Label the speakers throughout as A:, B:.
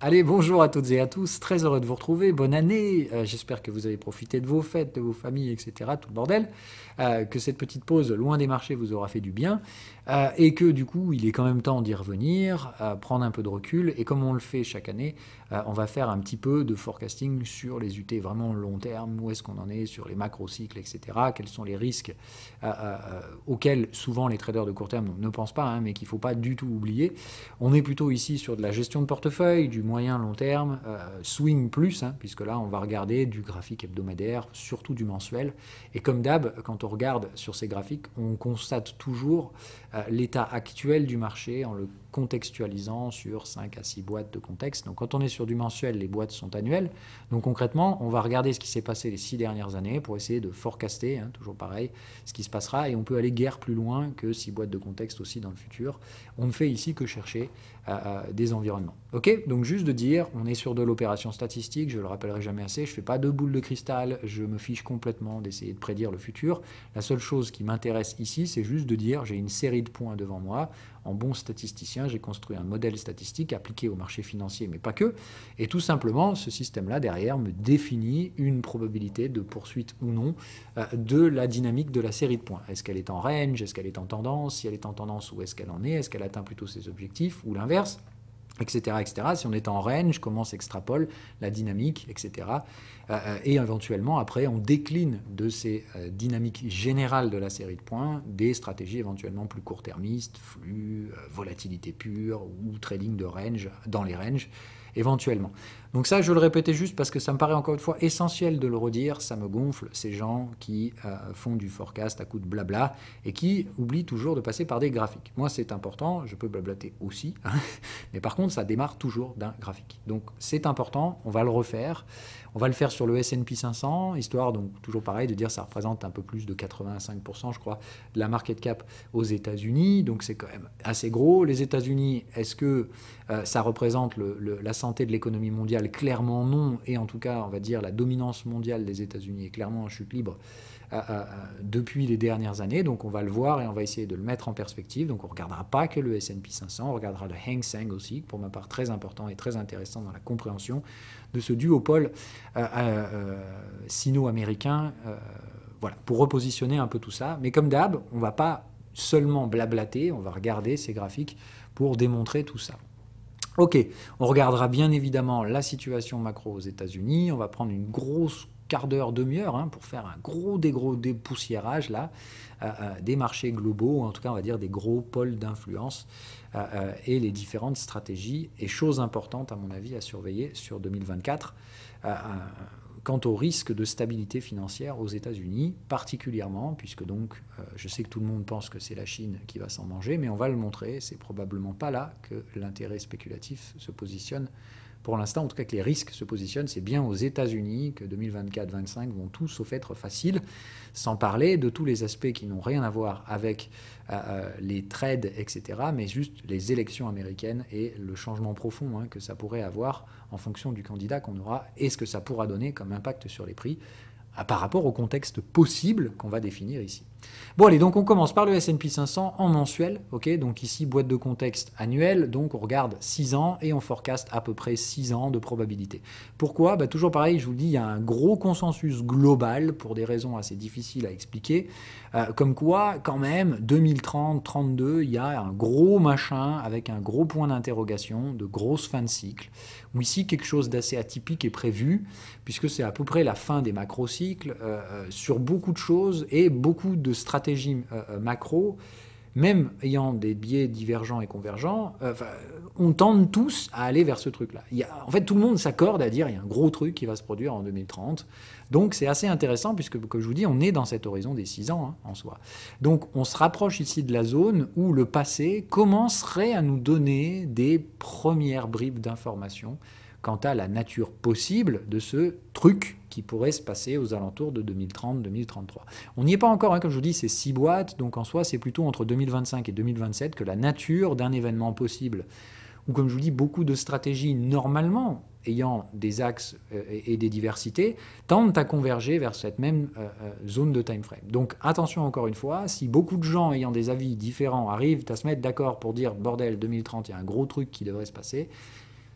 A: Allez, bonjour à toutes et à tous, très heureux de vous retrouver, bonne année, j'espère que vous avez profité de vos fêtes, de vos familles, etc., tout le bordel, que cette petite pause loin des marchés vous aura fait du bien, et que du coup il est quand même temps d'y revenir, prendre un peu de recul, et comme on le fait chaque année, on va faire un petit peu de forecasting sur les UT vraiment long terme, où est-ce qu'on en est sur les macro-cycles, etc., quels sont les risques auxquels souvent les traders de court terme ne pensent pas, hein, mais qu'il ne faut pas du tout oublier. On est plutôt ici sur de la gestion de portefeuille, du moyen long terme, swing plus, hein, puisque là on va regarder du graphique hebdomadaire, surtout du mensuel. Et comme d'hab, quand on regarde sur ces graphiques, on constate toujours l'état actuel du marché en le contextualisant sur 5 à 6 boîtes de contexte. Donc quand on est sur du mensuel, les boîtes sont annuelles. Donc concrètement, on va regarder ce qui s'est passé les 6 dernières années pour essayer de forecaster, hein, toujours pareil, ce qui se passera. Et on peut aller guère plus loin que 6 boîtes de contexte aussi dans le futur. On ne fait ici que chercher des environnements. Ok, donc juste de dire, on est sur de l'opération statistique, je le rappellerai jamais assez, je ne fais pas de boule de cristal, je me fiche complètement d'essayer de prédire le futur. La seule chose qui m'intéresse ici, c'est juste de dire, j'ai une série de points devant moi. En bon statisticien, j'ai construit un modèle statistique appliqué au marché financier, mais pas que. Et tout simplement, ce système-là, derrière, me définit une probabilité de poursuite ou non de la dynamique de la série de points. Est-ce qu'elle est en range? Est-ce qu'elle est en tendance? Si elle est en tendance, où est-ce qu'elle en est? Est-ce qu'elle atteint plutôt ses objectifs? Ou l'inverse, etc., etc. Si on est en range, comment s'extrapole la dynamique, etc. Et éventuellement, après, on décline de ces dynamiques générales de la série de points des stratégies éventuellement plus court-termistes, flux, volatilité pure ou trading de range dans les ranges, éventuellement. Donc ça, je le répétais juste parce que ça me paraît encore une fois essentiel de le redire, ça me gonfle ces gens qui font du forecast à coup de blabla et qui oublient toujours de passer par des graphiques. Moi, c'est important, je peux blablater aussi, hein, mais par contre, ça démarre toujours d'un graphique. Donc c'est important, on va le refaire. On va le faire sur le S&P 500, histoire, donc toujours pareil, de dire que ça représente un peu plus de 85%, je crois, de la market cap aux États-Unis. Donc c'est quand même assez gros. Les États-Unis, est-ce que ça représente la santé de l'économie mondiale? Clairement non. Et en tout cas, on va dire la dominance mondiale des États-Unis est clairement en chute libre depuis les dernières années. Donc on va le voir et on va essayer de le mettre en perspective. Donc on ne regardera pas que le S&P 500, on regardera le Hang Seng aussi, pour ma part très important et très intéressant dans la compréhension de ce duopole sino-américain, voilà, pour repositionner un peu tout ça. Mais comme d'hab, on ne va pas seulement blablater, on va regarder ces graphiques pour démontrer tout ça. Ok, on regardera bien évidemment la situation macro aux États-Unis, on va prendre une grosse quart d'heure, demi-heure, hein, pour faire un gros dépoussiérage là, des marchés globaux, ou en tout cas on va dire des gros pôles d'influence et les différentes stratégies et choses importantes à mon avis à surveiller sur 2024 quant au risque de stabilité financière aux États-Unis, particulièrement, puisque donc je sais que tout le monde pense que c'est la Chine qui va s'en manger, mais on va le montrer, c'est probablement pas là que l'intérêt spéculatif se positionne. Pour l'instant, en tout cas que les risques se positionnent, c'est bien aux États-Unis que 2024-2025 vont tous sauf être faciles, sans parler de tous les aspects qui n'ont rien à voir avec les trades, etc., mais juste les élections américaines et le changement profond que ça pourrait avoir en fonction du candidat qu'on aura et ce que ça pourra donner comme impact sur les prix par rapport au contexte possible qu'on va définir ici. Bon allez, donc on commence par le S&P 500 en mensuel, ok, donc ici boîte de contexte annuelle, donc on regarde 6 ans et on forecast à peu près 6 ans de probabilité. Pourquoi? Bah, toujours pareil, je vous le dis, il y a un gros consensus global pour des raisons assez difficiles à expliquer, comme quoi quand même 2030-32, il y a un gros machin avec un gros point d'interrogation, de grosse fin de cycle, où ici quelque chose d'assez atypique est prévu, puisque c'est à peu près la fin des macro-cycles sur beaucoup de choses et beaucoup de stratégies macro, même ayant des biais divergents et convergents, on tend tous à aller vers ce truc-là. En fait, tout le monde s'accorde à dire qu'il y a un gros truc qui va se produire en 2030. Donc c'est assez intéressant puisque, comme je vous dis, on est dans cet horizon des 6 ans en soi. Donc on se rapproche ici de la zone où le passé commencerait à nous donner des premières bribes d'informations quant à la nature possible de ce truc qui pourrait se passer aux alentours de 2030-2033. On n'y est pas encore, comme je vous dis, c'est 6 boîtes, donc en soi c'est plutôt entre 2025 et 2027 que la nature d'un événement possible, ou comme je vous dis, beaucoup de stratégies normalement ayant des axes et des diversités, tendent à converger vers cette même zone de time frame. Donc attention encore une fois, si beaucoup de gens ayant des avis différents arrivent à se mettre d'accord pour dire « bordel, 2030, il y a un gros truc qui devrait se passer »,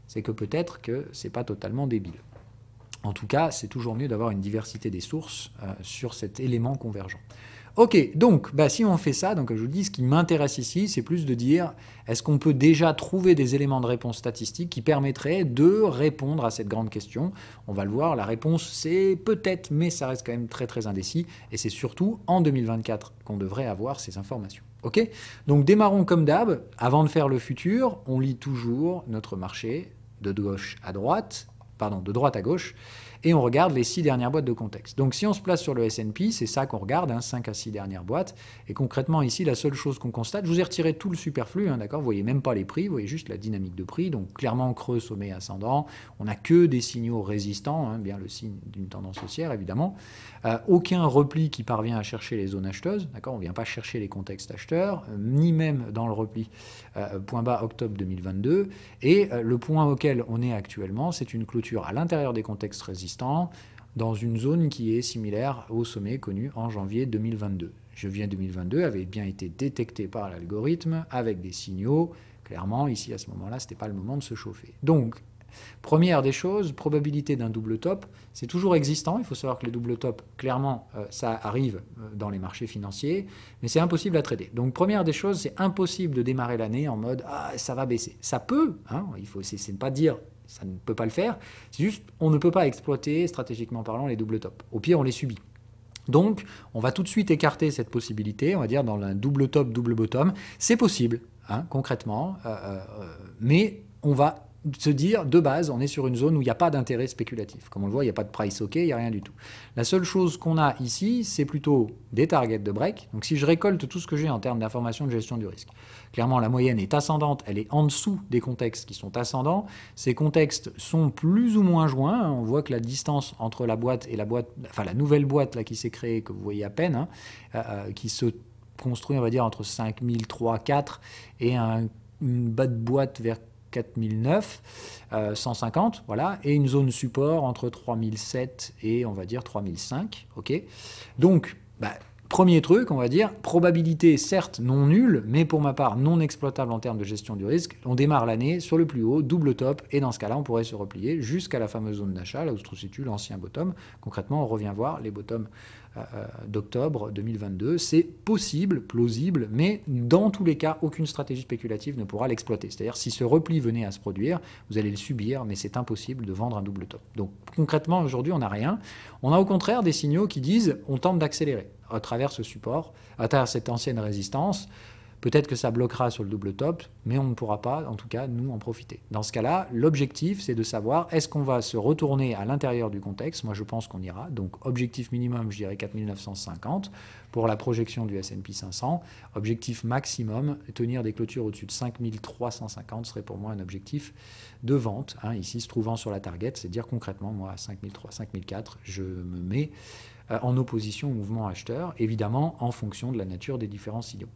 A: c'est que peut-être que c'est pas totalement débile. En tout cas, c'est toujours mieux d'avoir une diversité des sources sur cet élément convergent. Ok, donc si on fait ça, donc je vous dis, ce qui m'intéresse ici, c'est plus de dire, est-ce qu'on peut déjà trouver des éléments de réponse statistiques qui permettraient de répondre à cette grande question? On va le voir, la réponse c'est peut-être, mais ça reste quand même très très indécis, et c'est surtout en 2024 qu'on devrait avoir ces informations. Ok, donc démarrons comme d'hab, avant de faire le futur, on lit toujours notre marché de gauche à droite, pardon, de droite à gauche, et on regarde les 6 dernières boîtes de contexte. Donc si on se place sur le S&P, c'est ça qu'on regarde, 5 à 6 dernières boîtes, et concrètement ici, la seule chose qu'on constate, je vous ai retiré tout le superflu, d'accord, vous voyez même pas les prix, vous voyez juste la dynamique de prix, donc clairement creux, sommet, ascendant, on n'a que des signaux résistants, bien le signe d'une tendance haussière évidemment, aucun repli qui parvient à chercher les zones acheteuses, d'accord, on ne vient pas chercher les contextes acheteurs, ni même dans le repli point bas octobre 2022, et le point auquel on est actuellement, c'est une clôture à l'intérieur des contextes résistants, dans une zone qui est similaire au sommet connu en janvier 2022. Janvier 2022 avait bien été détecté par l'algorithme avec des signaux. Clairement, ici, à ce moment-là, ce n'était pas le moment de se chauffer. Donc, première des choses, probabilité d'un double top, c'est toujours existant. Il faut savoir que les doubles tops, clairement, ça arrive dans les marchés financiers, mais c'est impossible à trader. Donc, première des choses, c'est impossible de démarrer l'année en mode « Ah, ça va baisser ». Ça peut, c'est ne pas dire ça ne peut pas le faire, c'est juste on ne peut pas exploiter, stratégiquement parlant, les doubles tops. Au pire, on les subit. Donc, on va tout de suite écarter cette possibilité, on va dire dans un double top, double bottom. C'est possible, concrètement, mais on va se dire, de base, on est sur une zone où il n'y a pas d'intérêt spéculatif. Comme on le voit, il n'y a pas de price OK, il n'y a rien du tout. La seule chose qu'on a ici, c'est plutôt des targets de break. Donc si je récolte tout ce que j'ai en termes d'information de gestion du risque, clairement la moyenne est ascendante, elle est en dessous des contextes qui sont ascendants. Ces contextes sont plus ou moins joints. On voit que la distance entre la boîte et la boîte, enfin la nouvelle boîte là, qui s'est créée, que vous voyez à peine, qui se construit, on va dire, entre 5003, 4 et une bas de boîte vers 4009, 150, voilà, et une zone support entre 3007 et on va dire 3005, ok. Donc, premier truc, on va dire, probabilité certes non nulle, mais pour ma part non exploitable en termes de gestion du risque. On démarre l'année sur le plus haut, double top, et dans ce cas-là, on pourrait se replier jusqu'à la fameuse zone d'achat, là où se situe l'ancien bottom. Concrètement, on revient voir les bottoms d'octobre 2022. C'est possible, plausible, mais dans tous les cas, aucune stratégie spéculative ne pourra l'exploiter. C'est-à-dire, si ce repli venait à se produire, vous allez le subir, mais c'est impossible de vendre un double top. Donc concrètement, aujourd'hui, on n'a rien. On a au contraire des signaux qui disent on tente d'accélérer à travers ce support, à travers cette ancienne résistance. Peut-être que ça bloquera sur le double top, mais on ne pourra pas, en tout cas, nous, en profiter. Dans ce cas-là, l'objectif, c'est de savoir est-ce qu'on va se retourner à l'intérieur du contexte. Moi, je pense qu'on ira. Donc, objectif minimum, je dirais 4950 pour la projection du S&P 500. Objectif maximum, tenir des clôtures au-dessus de 5350 serait pour moi un objectif de vente. Ici, se trouvant sur la target, c'est dire concrètement, moi, à 5003, 5004, je me mets en opposition au mouvement acheteur, évidemment en fonction de la nature des différents signaux.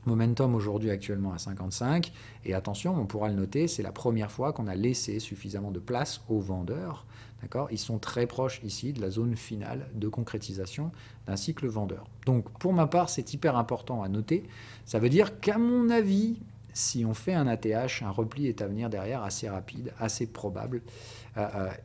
A: Momentum aujourd'hui actuellement à 55, et attention, on pourra le noter, c'est la première fois qu'on a laissé suffisamment de place aux vendeurs. D'accord ? Ils sont très proches ici de la zone finale de concrétisation d'un cycle vendeur. Donc pour ma part, c'est hyper important à noter. Ça veut dire qu'à mon avis, si on fait un ATH, un repli est à venir derrière assez rapide, assez probable.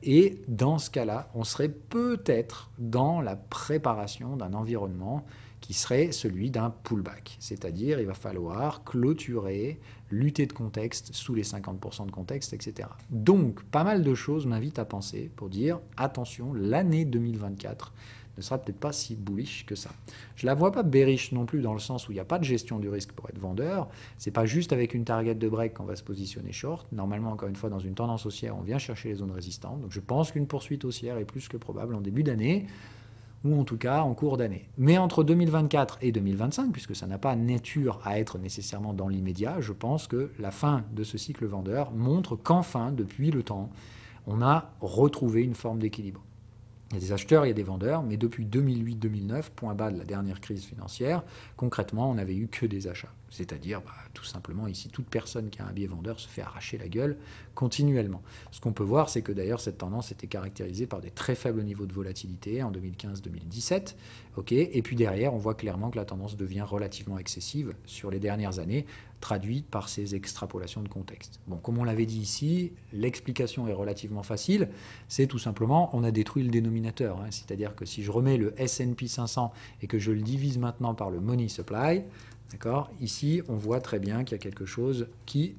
A: Et dans ce cas-là, on serait peut-être dans la préparation d'un environnement qui serait celui d'un pullback. C'est-à-dire, il va falloir clôturer, lutter de contexte, sous les 50% de contexte, etc. Donc, pas mal de choses m'invitent à penser pour dire, attention, l'année 2024 ne sera peut-être pas si bullish que ça. Je ne la vois pas bearish non plus dans le sens où il n'y a pas de gestion du risque pour être vendeur. Ce n'est pas juste avec une target de break qu'on va se positionner short. Normalement, encore une fois, dans une tendance haussière, on vient chercher les zones résistantes. Donc je pense qu'une poursuite haussière est plus que probable en début d'année, ou en tout cas en cours d'année. Mais entre 2024 et 2025, puisque ça n'a pas nature à être nécessairement dans l'immédiat, je pense que la fin de ce cycle vendeur montre qu'enfin, depuis le temps, on a retrouvé une forme d'équilibre. Il y a des acheteurs, il y a des vendeurs, mais depuis 2008-2009, point bas de la dernière crise financière, concrètement, on n'avait eu que des achats. C'est-à-dire, tout simplement, ici, toute personne qui a un biais vendeur se fait arracher la gueule continuellement. Ce qu'on peut voir, c'est que d'ailleurs, cette tendance était caractérisée par des très faibles niveaux de volatilité en 2015-2017. Et puis derrière, on voit clairement que la tendance devient relativement excessive sur les dernières années, traduite par ces extrapolations de contexte. Bon, comme on l'avait dit ici, l'explication est relativement facile. C'est tout simplement, on a détruit le dénominateur. C'est-à-dire que si je remets le S&P 500 et que je le divise maintenant par le money supply, d'accord, ici, on voit très bien qu'il y a quelque chose qui,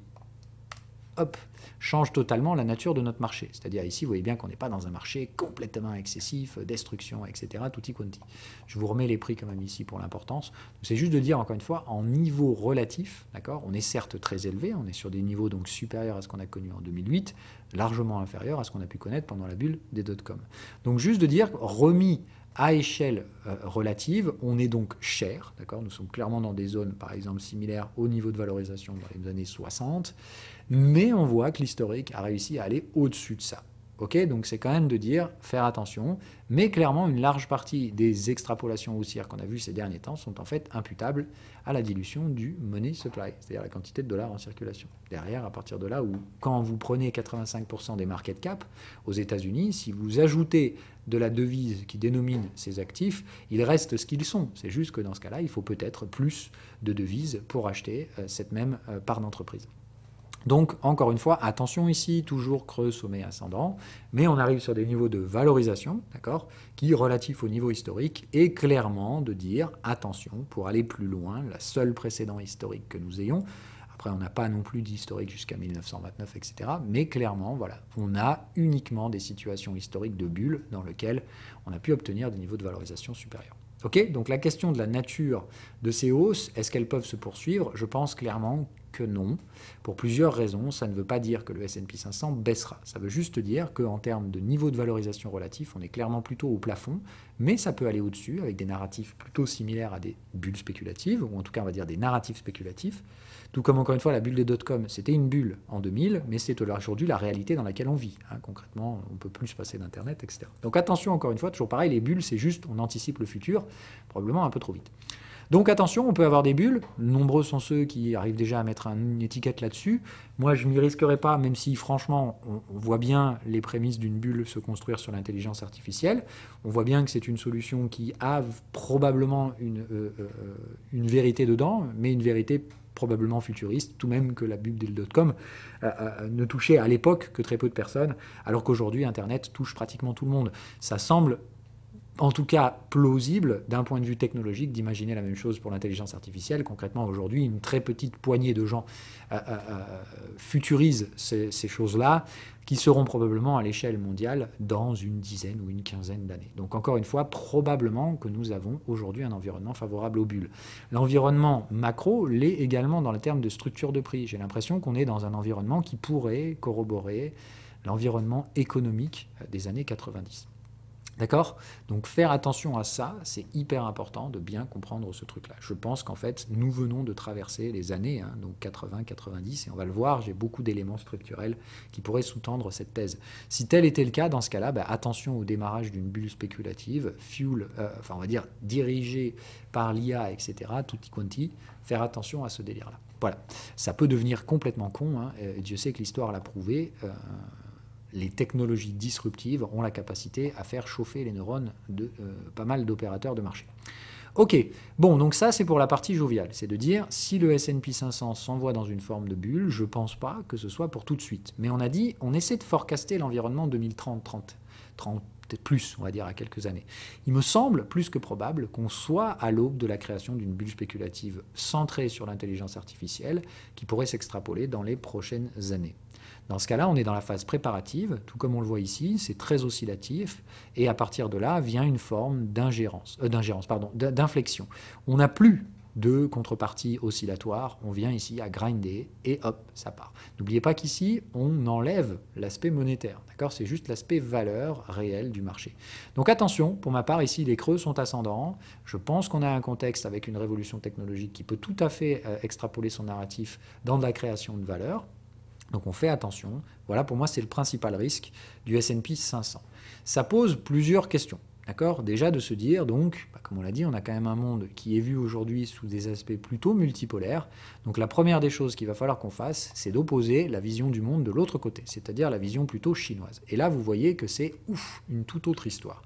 A: change totalement la nature de notre marché. C'est-à-dire ici, vous voyez bien qu'on n'est pas dans un marché complètement excessif, destruction, etc., tutti quanti. Je vous remets les prix quand même ici pour l'importance. C'est juste de dire, encore une fois, en niveau relatif, d'accord, on est certes très élevé, on est sur des niveaux donc supérieurs à ce qu'on a connu en 2008, largement inférieurs à ce qu'on a pu connaître pendant la bulle des dot-com. Donc juste de dire, remis à échelle relative, on est donc cher, d'accord. Nous sommes clairement dans des zones, par exemple, similaires au niveau de valorisation dans les années 60, mais on voit que l'historique a réussi à aller au-dessus de ça. Donc c'est quand même de dire, faire attention, mais clairement, une large partie des extrapolations haussières qu'on a vues ces derniers temps sont en fait imputables à la dilution du money supply, c'est-à-dire la quantité de dollars en circulation. Derrière, à partir de là où, quand vous prenez 85% des market cap aux États-Unis, si vous ajoutez de la devise qui dénomine ces actifs, ils restent ce qu'ils sont. C'est juste que dans ce cas-là, il faut peut-être plus de devises pour acheter cette même part d'entreprise. Donc, encore une fois, attention ici, toujours creux, sommet ascendant, mais on arrive sur des niveaux de valorisation, d'accord, qui, relatifs au niveau historique, est clairement de dire, attention, pour aller plus loin, la seule précédent historique que nous ayons, après on n'a pas non plus d'historique jusqu'à 1929, etc., mais clairement, voilà, on a uniquement des situations historiques de bulles dans lesquelles on a pu obtenir des niveaux de valorisation supérieurs. Donc la question de la nature de ces hausses, est-ce qu'elles peuvent se poursuivre? Je pense clairement que non, pour plusieurs raisons. Ça ne veut pas dire que le S&P 500 baissera. Ça veut juste dire qu'en termes de niveau de valorisation relatif, on est clairement plutôt au plafond, mais ça peut aller au-dessus avec des narratifs plutôt similaires à des bulles spéculatives, ou en tout cas on va dire des narratifs spéculatifs. Tout comme encore une fois la bulle des dot-com, c'était une bulle en 2000, mais c'est aujourd'hui la réalité dans laquelle on vit. Concrètement, on ne peut plus se passer d'Internet, etc. Donc attention, encore une fois, toujours pareil, les bulles, c'est juste, on anticipe le futur, probablement un peu trop vite. Donc attention, on peut avoir des bulles. Nombreux sont ceux qui arrivent déjà à mettre une étiquette là-dessus. Moi, je ne m'y risquerai pas, même si franchement, on voit bien les prémices d'une bulle se construire sur l'intelligence artificielle. On voit bien que c'est une solution qui a probablement une vérité dedans, mais une vérité probablement futuriste, tout même que la bulle des dot-com ne touchait à l'époque que très peu de personnes, alors qu'aujourd'hui, Internet touche pratiquement tout le monde. Ça semble en tout cas plausible d'un point de vue technologique d'imaginer la même chose pour l'intelligence artificielle. Concrètement, aujourd'hui, une très petite poignée de gens futurisent ces choses-là qui seront probablement à l'échelle mondiale dans une dizaine ou une quinzaine d'années. Donc encore une fois, probablement que nous avons aujourd'hui un environnement favorable aux bulles. L'environnement macro l'est également dans le terme de structure de prix. J'ai l'impression qu'on est dans un environnement qui pourrait corroborer l'environnement économique des années 90. D'accord? Donc faire attention à ça, c'est hyper important de bien comprendre ce truc-là. Je pense qu'en fait, nous venons de traverser les années, donc 80-90, et on va le voir, j'ai beaucoup d'éléments structurels qui pourraient sous-tendre cette thèse. Si tel était le cas, dans ce cas-là, attention au démarrage d'une bulle spéculative, on va dire dirigée par l'IA, etc., tutti quanti, faire attention à ce délire-là. Voilà. Ça peut devenir complètement con, et Dieu sait que l'histoire l'a prouvé. Les technologies disruptives ont la capacité à faire chauffer les neurones de pas mal d'opérateurs de marché. Ok, bon, donc ça c'est pour la partie joviale, c'est de dire si le S&P 500 s'envoie dans une forme de bulle, je ne pense pas que ce soit pour tout de suite. Mais on a dit, on essaie de forecaster l'environnement 2030, 30 peut-être plus, on va dire, à quelques années. Il me semble plus que probable qu'on soit à l'aube de la création d'une bulle spéculative centrée sur l'intelligence artificielle qui pourrait s'extrapoler dans les prochaines années. Dans ce cas-là, on est dans la phase préparative, tout comme on le voit ici, c'est très oscillatif, et à partir de là vient une forme d'inflexion. On n'a plus de contrepartie oscillatoire, on vient ici à grinder, et hop, ça part. N'oubliez pas qu'ici, on enlève l'aspect monétaire, d'accord? C'est juste l'aspect valeur réelle du marché. Donc attention, pour ma part, ici, les creux sont ascendants. Je pense qu'on a un contexte avec une révolution technologique qui peut tout à fait extrapoler son narratif dans de la création de valeur. Donc on fait attention. Voilà, pour moi, c'est le principal risque du S&P 500. Ça pose plusieurs questions. D'accord? Déjà de se dire, donc, comme on l'a dit, on a quand même un monde qui est vu aujourd'hui sous des aspects plutôt multipolaires. Donc la première des choses qu'il va falloir qu'on fasse, c'est d'opposer la vision du monde de l'autre côté, c'est-à-dire la vision plutôt chinoise. Et là, vous voyez que c'est, une toute autre histoire.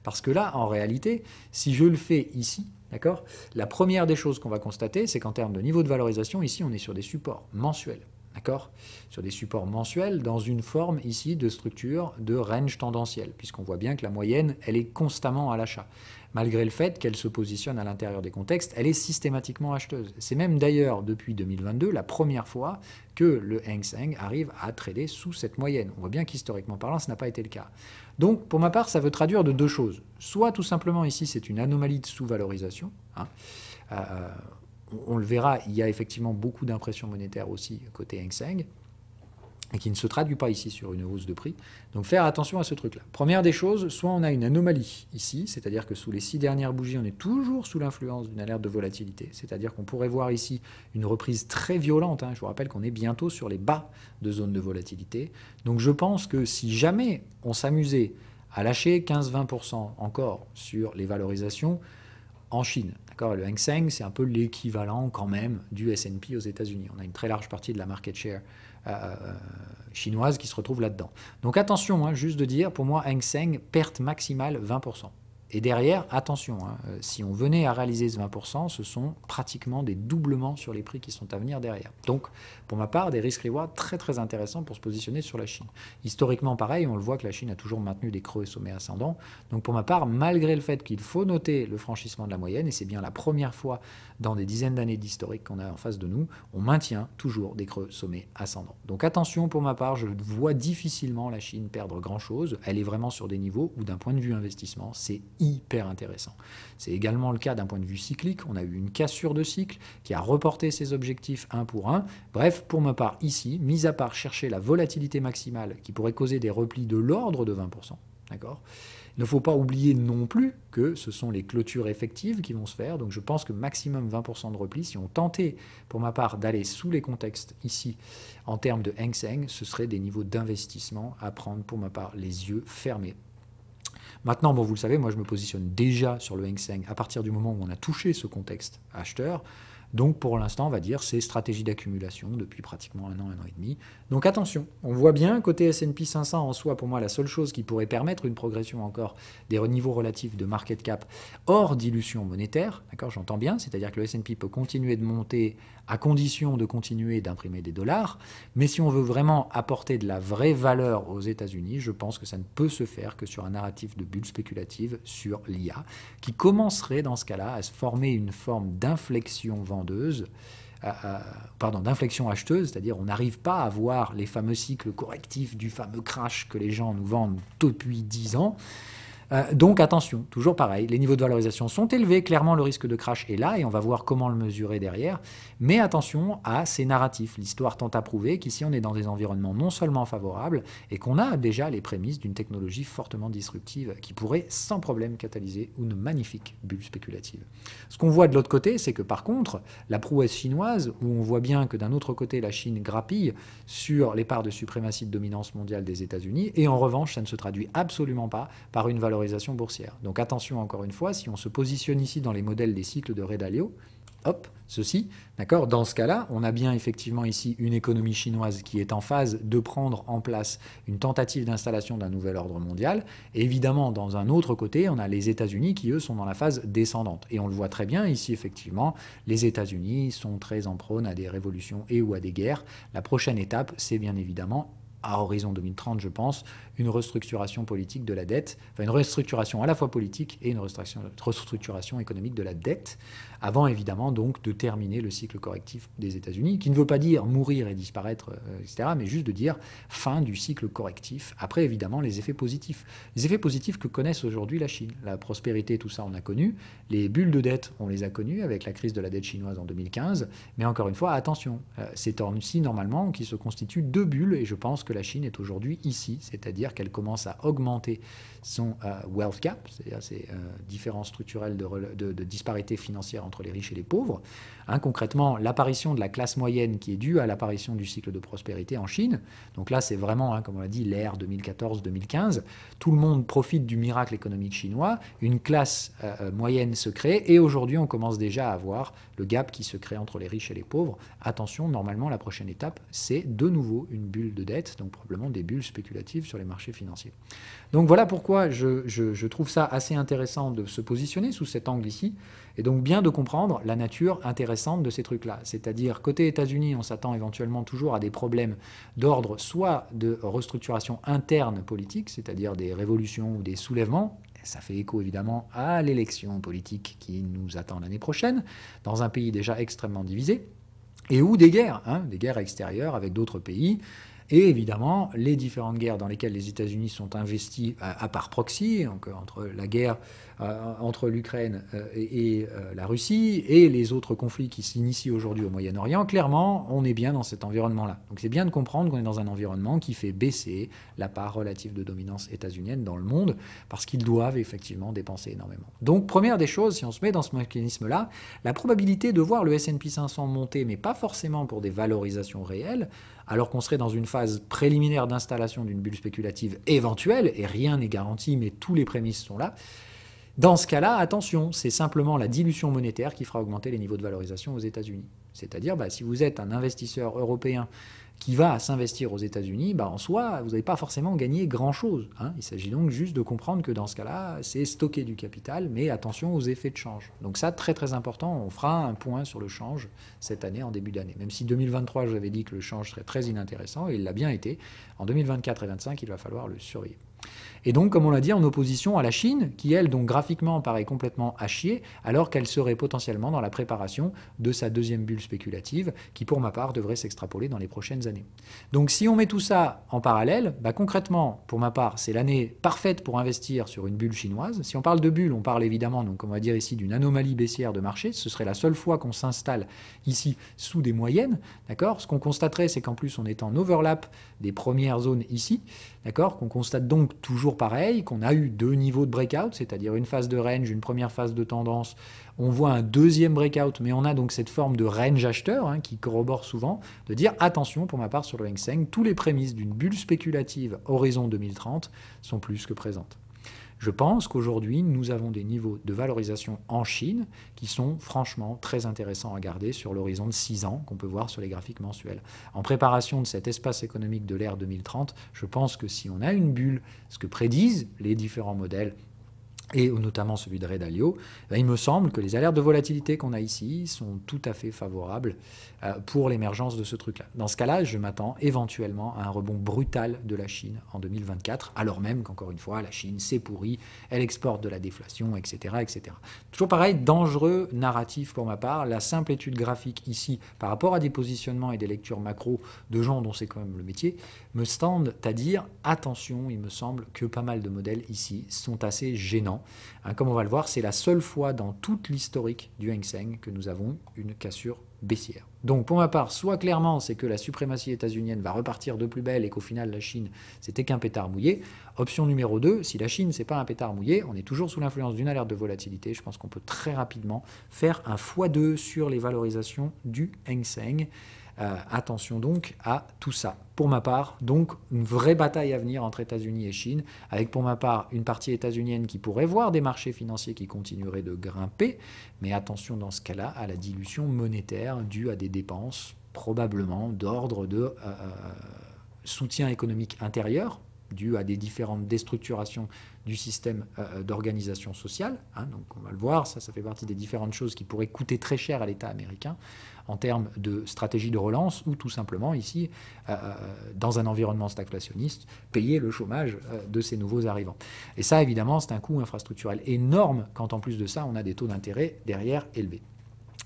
A: Parce que là, en réalité, si je le fais ici, d'accord, la première des choses qu'on va constater, c'est qu'en termes de niveau de valorisation, ici, on est sur des supports mensuels. D'accord? Sur des supports mensuels dans une forme ici de structure de range tendanciel, puisqu'on voit bien que la moyenne, elle est constamment à l'achat. Malgré le fait qu'elle se positionne à l'intérieur des contextes, elle est systématiquement acheteuse. C'est même d'ailleurs depuis 2022 la première fois que le Hang Seng arrive à trader sous cette moyenne. On voit bien qu'historiquement parlant, ce n'a pas été le cas. Donc, pour ma part, ça veut traduire de deux choses. Soit tout simplement ici, c'est une anomalie de sous-valorisation. On le verra, il y a effectivement beaucoup d'impressions monétaires aussi côté Hang Seng, et qui ne se traduit pas ici sur une hausse de prix. Donc faire attention à ce truc-là. Première des choses, soit on a une anomalie ici, c'est-à-dire que sous les 6 dernières bougies, on est toujours sous l'influence d'une alerte de volatilité, c'est-à-dire qu'on pourrait voir ici une reprise très violente. Je vous rappelle qu'on est bientôt sur les bas de zone de volatilité. Donc je pense que si jamais on s'amusait à lâcher 15-20% encore sur les valorisations en Chine, d'accord, le Hang Seng, c'est un peu l'équivalent quand même du S&P aux États-Unis. On a une très large partie de la market share chinoise qui se retrouve là-dedans. Donc attention, juste de dire, pour moi, Hang Seng, perte maximale 20%. Et derrière, attention, si on venait à réaliser ce 20%, ce sont pratiquement des doublements sur les prix qui sont à venir derrière. Donc, pour ma part, des risk-reward très très intéressants pour se positionner sur la Chine. Historiquement, pareil, on le voit que la Chine a toujours maintenu des creux et sommets ascendants. Donc, pour ma part, malgré le fait qu'il faut noter le franchissement de la moyenne, et c'est bien la première fois dans des dizaines d'années d'historique qu'on a en face de nous, on maintient toujours des creux sommets ascendants. Donc attention, pour ma part, je vois difficilement la Chine perdre grand-chose. Elle est vraiment sur des niveaux où, d'un point de vue investissement, c'est hyper intéressant. C'est également le cas d'un point de vue cyclique. On a eu une cassure de cycle qui a reporté ses objectifs un pour un. Bref, pour ma part, ici, mis à part chercher la volatilité maximale qui pourrait causer des replis de l'ordre de 20%, d'accord ? Il ne faut pas oublier non plus que ce sont les clôtures effectives qui vont se faire. Donc je pense que maximum 20% de repli. Si on tentait, pour ma part, d'aller sous les contextes ici en termes de Hang Seng, ce serait des niveaux d'investissement à prendre, pour ma part, les yeux fermés. Maintenant, bon, vous le savez, moi je me positionne déjà sur le Hang Seng à partir du moment où on a touché ce contexte acheteur. Donc pour l'instant, on va dire, c'est stratégie d'accumulation depuis pratiquement un an et demi. Donc attention, on voit bien, côté S&P 500 en soi, pour moi, la seule chose qui pourrait permettre une progression encore des niveaux relatifs de market cap hors dilution monétaire, d'accord, j'entends bien, c'est-à-dire que le S&P peut continuer de monter à condition de continuer d'imprimer des dollars, mais si on veut vraiment apporter de la vraie valeur aux États-Unis, je pense que ça ne peut se faire que sur un narratif de bulle spéculative sur l'IA, qui commencerait dans ce cas-là à se former une forme d'inflexion vendeuse, d'inflexion acheteuse, c'est-à-dire on n'arrive pas à voir les fameux cycles correctifs du fameux crash que les gens nous vendent depuis 10 ans. Donc attention, toujours pareil, les niveaux de valorisation sont élevés, clairement le risque de crash est là et on va voir comment le mesurer derrière, mais attention à ces narratifs. L'histoire tente à prouver qu'ici on est dans des environnements non seulement favorables et qu'on a déjà les prémices d'une technologie fortement disruptive qui pourrait sans problème catalyser une magnifique bulle spéculative. Ce qu'on voit de l'autre côté, c'est que par contre, la prouesse chinoise, où on voit bien que d'un autre côté la Chine grappille sur les parts de suprématie de dominance mondiale des États-Unis, et en revanche ça ne se traduit absolument pas par une valorisation boursière. Donc attention encore une fois, si on se positionne ici dans les modèles des cycles de Ray Dalio, hop, ceci, d'accord, dans ce cas-là, on a bien effectivement ici une économie chinoise qui est en phase de prendre en place une tentative d'installation d'un nouvel ordre mondial. Et évidemment, dans un autre côté, on a les États-Unis qui, eux, sont dans la phase descendante. Et on le voit très bien ici, effectivement, les États-Unis sont très en prône à des révolutions et ou à des guerres. La prochaine étape, c'est bien évidemment à horizon 2030, je pense, une restructuration politique de la dette, enfin une restructuration à la fois politique et une restructuration économique de la dette, avant évidemment donc de terminer le cycle correctif des États-Unis, qui ne veut pas dire mourir et disparaître, etc., mais juste de dire fin du cycle correctif. Après, évidemment, les effets positifs. Les effets positifs que connaissent aujourd'hui la Chine. La prospérité, tout ça, on a connu. Les bulles de dette, on les a connues avec la crise de la dette chinoise en 2015. Mais encore une fois, attention, c'est aussi normalement qui se constituent deux bulles, et je pense que que la Chine est aujourd'hui ici, c'est-à-dire qu'elle commence à augmenter son wealth gap, c'est-à-dire ces différences structurelles de disparité financière entre les riches et les pauvres. Concrètement, l'apparition de la classe moyenne qui est due à l'apparition du cycle de prospérité en Chine. Donc là, c'est vraiment, comme on l'a dit, l'ère 2014-2015. Tout le monde profite du miracle économique chinois. Une classe moyenne se crée et aujourd'hui, on commence déjà à voir le gap qui se crée entre les riches et les pauvres. Attention, normalement, la prochaine étape, c'est de nouveau une bulle de dette, donc probablement des bulles spéculatives sur les marchés financiers. Donc voilà pourquoi je trouve ça assez intéressant de se positionner sous cet angle ici, et donc bien de comprendre la nature intéressante de ces trucs-là. C'est-à-dire, côté États-Unis, on s'attend éventuellement toujours à des problèmes d'ordre soit de restructuration interne politique, c'est-à-dire des révolutions ou des soulèvements. Ça fait écho évidemment à l'élection politique qui nous attend l'année prochaine, dans un pays déjà extrêmement divisé, et ou des guerres extérieures avec d'autres pays. Et évidemment, les différentes guerres dans lesquelles les États-Unis sont investis à part proxy, donc entre la guerre entre l'Ukraine et la Russie, et les autres conflits qui s'initient aujourd'hui au Moyen-Orient, clairement, on est bien dans cet environnement-là. Donc c'est bien de comprendre qu'on est dans un environnement qui fait baisser la part relative de dominance états-unienne dans le monde, parce qu'ils doivent effectivement dépenser énormément. Donc première des choses, si on se met dans ce mécanisme-là, la probabilité de voir le S&P 500 monter, mais pas forcément pour des valorisations réelles, alors qu'on serait dans une phase préliminaire d'installation d'une bulle spéculative éventuelle, et rien n'est garanti, mais tous les prémices sont là. Dans ce cas-là, attention, c'est simplement la dilution monétaire qui fera augmenter les niveaux de valorisation aux États-Unis. C'est-à-dire, si vous êtes un investisseur européen qui va s'investir aux États-Unis, en soi, vous n'avez pas forcément gagné grand-chose. Il s'agit donc juste de comprendre que dans ce cas-là, c'est stocker du capital, mais attention aux effets de change. Donc ça, très très important, on fera un point sur le change cette année, en début d'année. Même si 2023, je vous avais dit que le change serait très inintéressant, et il l'a bien été, en 2024 et 2025, il va falloir le surveiller. Et donc, comme on l'a dit, en opposition à la Chine, qui, elle, donc graphiquement paraît complètement à chier, alors qu'elle serait potentiellement dans la préparation de sa deuxième bulle spéculative, qui, pour ma part, devrait s'extrapoler dans les prochaines années. Donc, si on met tout ça en parallèle, concrètement, pour ma part, c'est l'année parfaite pour investir sur une bulle chinoise. Si on parle de bulle, on parle évidemment, donc on va dire ici, d'une anomalie baissière de marché. Ce serait la seule fois qu'on s'installe ici sous des moyennes, d'accord ? Ce qu'on constaterait, c'est qu'en plus, on est en overlap des premières zones ici, d'accord ? Qu'on constate donc toujours pareil, qu'on a eu deux niveaux de breakout, c'est-à-dire une phase de range, une première phase de tendance. On voit un deuxième breakout, mais on a donc cette forme de range acheteur qui corrobore souvent, de dire attention, pour ma part sur le Hang Seng, tous les prémices d'une bulle spéculative horizon 2030 sont plus que présentes. Je pense qu'aujourd'hui, nous avons des niveaux de valorisation en Chine qui sont franchement très intéressants à garder sur l'horizon de 6 ans qu'on peut voir sur les graphiques mensuels. En préparation de cet espace économique de l'ère 2030, je pense que si on a une bulle, ce que prédisent les différents modèles, et notamment celui de Ray Dalio, il me semble que les alertes de volatilité qu'on a ici sont tout à fait favorables pour l'émergence de ce truc-là. Dans ce cas-là, je m'attends éventuellement à un rebond brutal de la Chine en 2024, alors même qu'encore une fois, la Chine s'est pourrie, elle exporte de la déflation, etc., etc. Toujours pareil, dangereux narratif pour ma part, la simple étude graphique ici, par rapport à des positionnements et des lectures macro de gens dont c'est quand même le métier, me tendent à dire, attention, il me semble que pas mal de modèles ici sont assez gênants. Comme on va le voir, c'est la seule fois dans toute l'historique du Hang Seng que nous avons une cassure baissière. Donc pour ma part, soit clairement c'est que la suprématie états-unienne va repartir de plus belle et qu'au final la Chine c'était qu'un pétard mouillé. Option numéro 2, si la Chine c'est pas un pétard mouillé, on est toujours sous l'influence d'une alerte de volatilité, je pense qu'on peut très rapidement faire un x2 sur les valorisations du Hang Seng. Attention donc à tout ça. Pour ma part, donc, une vraie bataille à venir entre États-Unis et Chine, avec pour ma part une partie états-unienne qui pourrait voir des marchés financiers qui continueraient de grimper, mais attention dans ce cas-là à la dilution monétaire due à des dépenses probablement d'ordre de soutien économique intérieur, dû à des différentes déstructurations du système d'organisation sociale. Donc on va le voir, ça fait partie des différentes choses qui pourraient coûter très cher à l'État américain en termes de stratégie de relance ou tout simplement ici, dans un environnement stagflationniste, payer le chômage de ces nouveaux arrivants. Et ça, évidemment, c'est un coût infrastructurel énorme quand en plus de ça, on a des taux d'intérêt derrière élevés.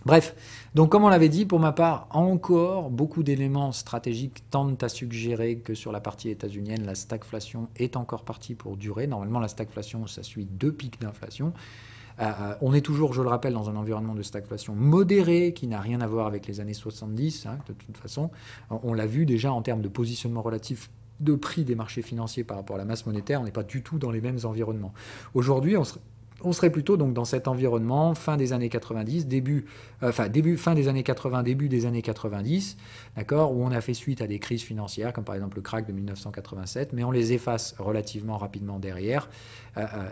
A: Bref, donc comme on l'avait dit, pour ma part, encore beaucoup d'éléments stratégiques tendent à suggérer que sur la partie états-unienne, la stagflation est encore partie pour durer. Normalement, la stagflation, ça suit 2 pics d'inflation. On est toujours, je le rappelle, dans un environnement de stagflation modérée qui n'a rien à voir avec les années 70, de toute façon. On l'a vu déjà en termes de positionnement relatif de prix des marchés financiers par rapport à la masse monétaire, on n'est pas du tout dans les mêmes environnements. Aujourd'hui, on serait plutôt donc dans cet environnement fin des années 90, fin des années 80, début des années 90, d'accord, où on a fait suite à des crises financières, comme par exemple le krach de 1987, mais on les efface relativement rapidement derrière,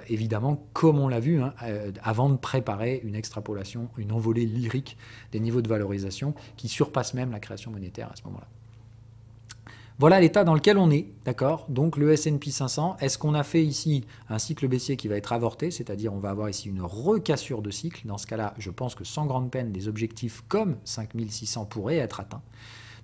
A: évidemment, comme on l'a vu, hein, avant de préparer une extrapolation, une envolée lyrique des niveaux de valorisation qui surpasse même la création monétaire à ce moment-là. Voilà l'état dans lequel on est, d'accord? Donc le S&P 500, est-ce qu'on a fait ici un cycle baissier qui va être avorté, c'est-à-dire on va avoir ici une recassure de cycle. Dans ce cas-là, je pense que sans grande peine, des objectifs comme 5600 pourraient être atteints.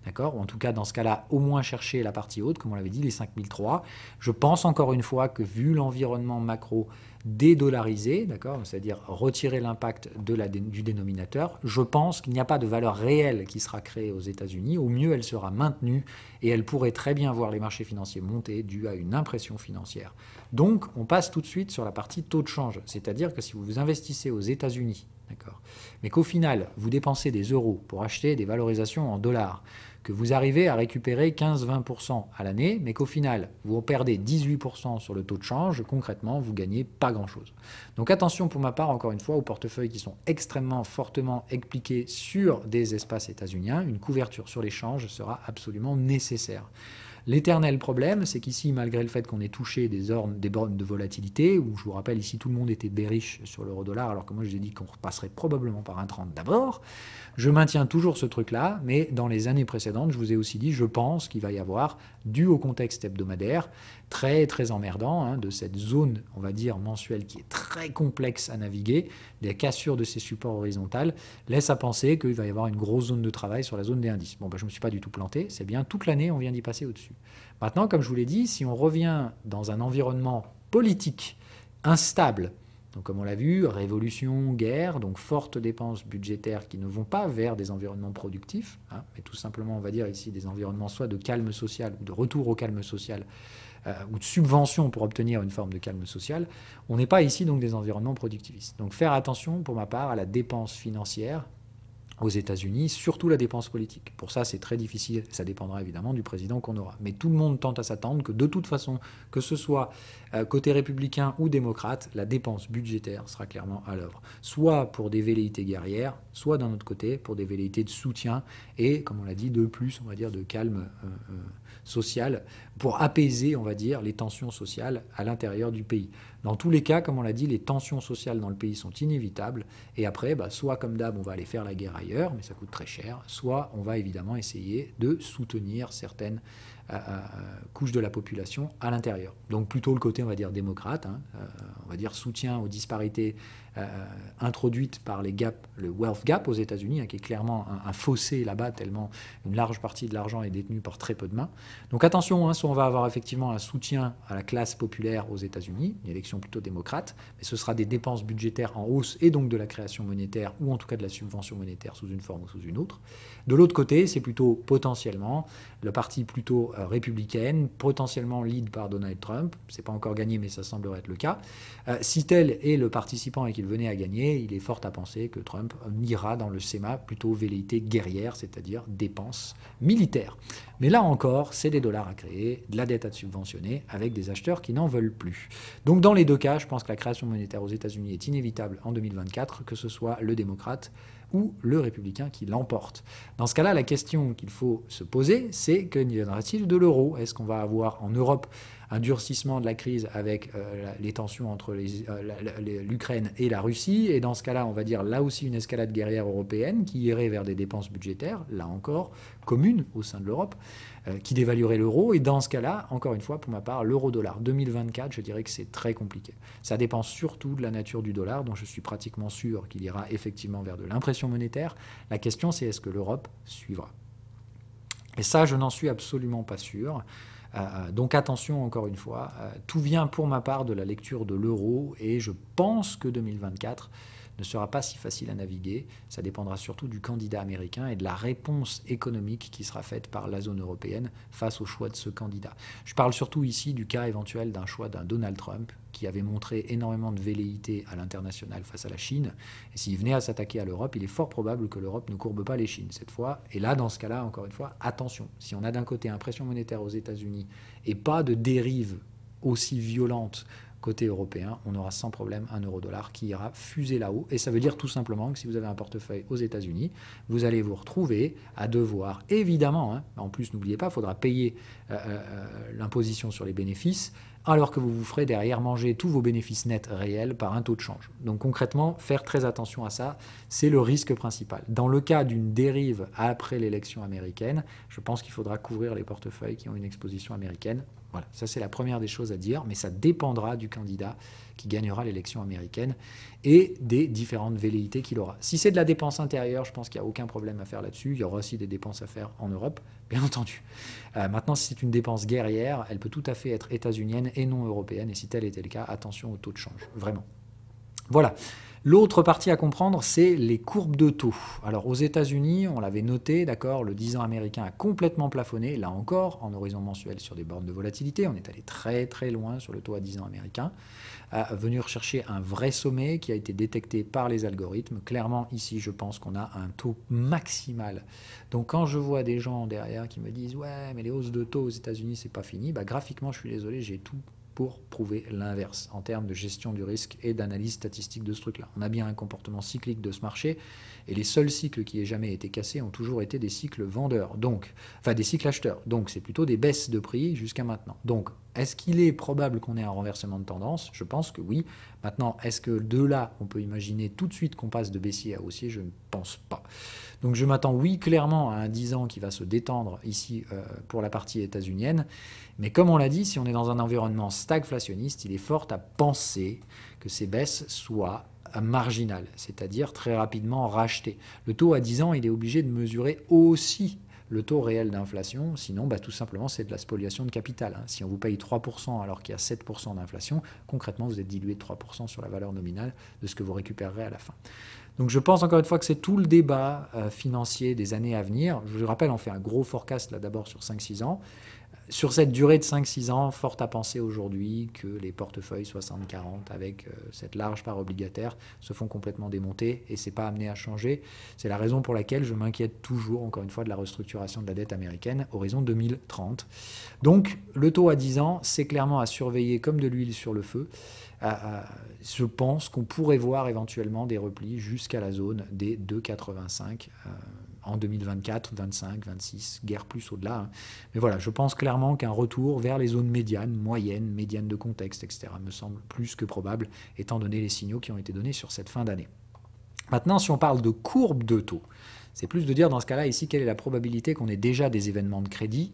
A: D'accord? Ou en tout cas, dans ce cas-là, au moins chercher la partie haute, comme on l'avait dit, les 5003. Je pense encore une fois que vu l'environnement macro dédollarisé, d'accord, c'est-à-dire retirer l'impact du dénominateur, je pense qu'il n'y a pas de valeur réelle qui sera créée aux États-Unis. Au mieux, elle sera maintenue et elle pourrait très bien voir les marchés financiers monter dû à une impression financière. Donc, on passe tout de suite sur la partie taux de change, c'est-à-dire que si vous investissez aux États-Unis, d'accord, mais qu'au final, vous dépensez des euros pour acheter des valorisations en dollars, que vous arrivez à récupérer 15-20% à l'année, mais qu'au final, vous perdez 18% sur le taux de change, concrètement, vous gagnez pas grand-chose. Donc attention pour ma part, encore une fois, aux portefeuilles qui sont extrêmement fortement expliqués sur des espaces états-uniens. Une couverture sur l'échange sera absolument nécessaire. L'éternel problème, c'est qu'ici, malgré le fait qu'on ait touché des bornes de volatilité, où je vous rappelle ici tout le monde était bearish sur l'euro-dollar, alors que moi je vous ai dit qu'on repasserait probablement par un 30 d'abord, je maintiens toujours ce truc-là, mais dans les années précédentes, je vous ai aussi dit, je pense qu'il va y avoir, dû au contexte hebdomadaire, très très emmerdant, hein, de cette zone, on va dire, mensuelle qui est très complexe à naviguer, des cassures de ces supports horizontales, laisse à penser qu'il va y avoir une grosse zone de travail sur la zone des indices. Bon, ben, je ne me suis pas du tout planté, c'est bien, toute l'année, on vient d'y passer au-dessus. Maintenant, comme je vous l'ai dit, si on revient dans un environnement politique instable, donc comme on l'a vu, révolution, guerre, donc fortes dépenses budgétaires qui ne vont pas vers des environnements productifs, hein, mais tout simplement, on va dire ici, des environnements soit de calme social ou de retour au calme social, ou de subvention pour obtenir une forme de calme social, on n'est pas ici donc des environnements productivistes. Donc faire attention, pour ma part, à la dépense financière aux États-Unis, surtout la dépense politique. Pour ça, c'est très difficile, ça dépendra évidemment du président qu'on aura. Mais tout le monde tente à s'attendre que de toute façon, que ce soit côté républicain ou démocrate, la dépense budgétaire sera clairement à l'œuvre. Soit pour des velléités guerrières, soit d'un autre côté pour des velléités de soutien et, comme on l'a dit, de plus, on va dire, de calme social pour apaiser, on va dire, les tensions sociales à l'intérieur du pays. Dans tous les cas, comme on l'a dit, les tensions sociales dans le pays sont inévitables. Et après, soit comme d'hab, on va aller faire la guerre ailleurs, mais ça coûte très cher, soit on va évidemment essayer de soutenir certaines couches de la population à l'intérieur. Donc plutôt le côté, on va dire, démocrate, hein, on va dire soutien aux disparités introduites par les gaps, le wealth gap aux États-Unis, hein, qui est clairement un fossé là-bas, tellement une large partie de l'argent est détenue par très peu de mains. Donc attention, hein, soit on va avoir effectivement un soutien à la classe populaire aux États-Unis, une élection plutôt démocrate, mais ce sera des dépenses budgétaires en hausse et donc de la création monétaire, ou en tout cas de la subvention monétaire sous une forme ou sous une autre. De l'autre côté, c'est plutôt potentiellement le parti plutôt républicaine, potentiellement lead par Donald Trump. C'est pas encore gagné, mais ça semblerait être le cas. Si tel est le participant et qu'il venait à gagner, il est fort à penser que Trump ira dans le schéma plutôt velléité guerrière, c'est-à-dire dépenses militaires. Mais là encore, c'est des dollars à créer, de la dette à subventionner, avec des acheteurs qui n'en veulent plus. Donc dans les deux cas, je pense que la création monétaire aux États-Unis est inévitable en 2024, que ce soit le démocrate ou le républicain qui l'emporte. Dans ce cas-là, la question qu'il faut se poser, c'est que viendra-t-il de l'euro? Est-ce qu'on va avoir en Europe un durcissement de la crise avec les tensions entre l'Ukraine et la Russie? Et dans ce cas-là, on va dire là aussi une escalade guerrière européenne qui irait vers des dépenses budgétaires, là encore, communes au sein de l'Europe, qui dévaluerait l'euro. Et dans ce cas-là, encore une fois, pour ma part, l'euro-dollar 2024, je dirais que c'est très compliqué. Ça dépend surtout de la nature du dollar, dont je suis pratiquement sûr qu'il ira effectivement vers de l'impression monétaire. La question, c'est est-ce que l'Europe suivra? Et ça, je n'en suis absolument pas sûr. Donc attention, encore une fois, tout vient pour ma part de la lecture de l'euro et je pense que 2024 ne sera pas si facile à naviguer. Ça dépendra surtout du candidat américain et de la réponse économique qui sera faite par la zone européenne face au choix de ce candidat. Je parle surtout ici du cas éventuel d'un choix d'un Donald Trump qui avait montré énormément de velléité à l'international face à la Chine. Et s'il venait à s'attaquer à l'Europe, il est fort probable que l'Europe ne courbe pas les Chines cette fois. Et là, dans ce cas-là, encore une fois, attention. Si on a d'un côté impression monétaire aux États-Unis et pas de dérive aussi violente côté européen, on aura sans problème un euro-dollar qui ira fuser là-haut. Et ça veut dire tout simplement que si vous avez un portefeuille aux États-Unis, vous allez vous retrouver à devoir, évidemment, hein, en plus n'oubliez pas, il faudra payer l'imposition sur les bénéfices, alors que vous vous ferez derrière manger tous vos bénéfices nets réels par un taux de change. Donc concrètement, faire très attention à ça, c'est le risque principal. Dans le cas d'une dérive après l'élection américaine, je pense qu'il faudra couvrir les portefeuilles qui ont une exposition américaine. Voilà, ça c'est la première des choses à dire, mais ça dépendra du candidat qui gagnera l'élection américaine et des différentes velléités qu'il aura. Si c'est de la dépense intérieure, je pense qu'il n'y a aucun problème à faire là-dessus. Il y aura aussi des dépenses à faire en Europe, bien entendu. Maintenant, si c'est une dépense guerrière, elle peut tout à fait être états-unienne et non européenne. Et si tel était le cas, attention au taux de change, vraiment. Voilà. L'autre partie à comprendre, c'est les courbes de taux. Alors aux États-Unis, on l'avait noté, d'accord, le 10 ans américain a complètement plafonné, là encore, en horizon mensuel sur des bornes de volatilité. On est allé très très loin sur le taux à 10 ans américain, à venir chercher un vrai sommet qui a été détecté par les algorithmes. Clairement, ici, je pense qu'on a un taux maximal. Donc quand je vois des gens derrière qui me disent « Ouais, mais les hausses de taux aux États-Unis, c'est pas fini », bah, graphiquement, je suis désolé, j'ai tout pour prouver l'inverse en termes de gestion du risque et d'analyse statistique de ce truc-là. On a bien un comportement cyclique de ce marché et les seuls cycles qui aient jamais été cassés ont toujours été des cycles vendeurs, donc, enfin des cycles acheteurs. Donc c'est plutôt des baisses de prix jusqu'à maintenant. Donc est-ce qu'il est probable qu'on ait un renversement de tendance? Je pense que oui. Maintenant, est-ce que de là, on peut imaginer tout de suite qu'on passe de baissier à haussier? Je ne pense pas. Donc je m'attends, oui, clairement à un 10 ans qui va se détendre ici pour la partie états-unienne. Mais comme on l'a dit, si on est dans un environnement stagflationniste, il est fort à penser que ces baisses soient marginales, c'est-à-dire très rapidement rachetées. Le taux à 10 ans, il est obligé de mesurer aussi le taux réel d'inflation, sinon bah, tout simplement c'est de la spoliation de capital. Hein. Si on vous paye 3% alors qu'il y a 7% d'inflation, concrètement vous êtes dilué de 3% sur la valeur nominale de ce que vous récupérerez à la fin. Donc je pense encore une fois que c'est tout le débat financier des années à venir. Je vous rappelle, on fait un gros forecast là d'abord sur 5-6 ans. Sur cette durée de 5-6 ans, fort à penser aujourd'hui que les portefeuilles 60-40 avec cette large part obligataire se font complètement démonter et ce n'est pas amené à changer. C'est la raison pour laquelle je m'inquiète toujours, encore une fois, de la restructuration de la dette américaine, horizon 2030. Donc le taux à 10 ans, c'est clairement à surveiller comme de l'huile sur le feu. Je pense qu'on pourrait voir éventuellement des replis jusqu'à la zone des 2,85 en 2024, 25, 26, guère plus au-delà. Hein. Mais voilà, je pense clairement qu'un retour vers les zones médianes, moyennes, médianes de contexte, etc., me semble plus que probable, étant donné les signaux qui ont été donnés sur cette fin d'année. Maintenant, si on parle de courbe de taux, c'est plus de dire dans ce cas-là ici quelle est la probabilité qu'on ait déjà des événements de crédit,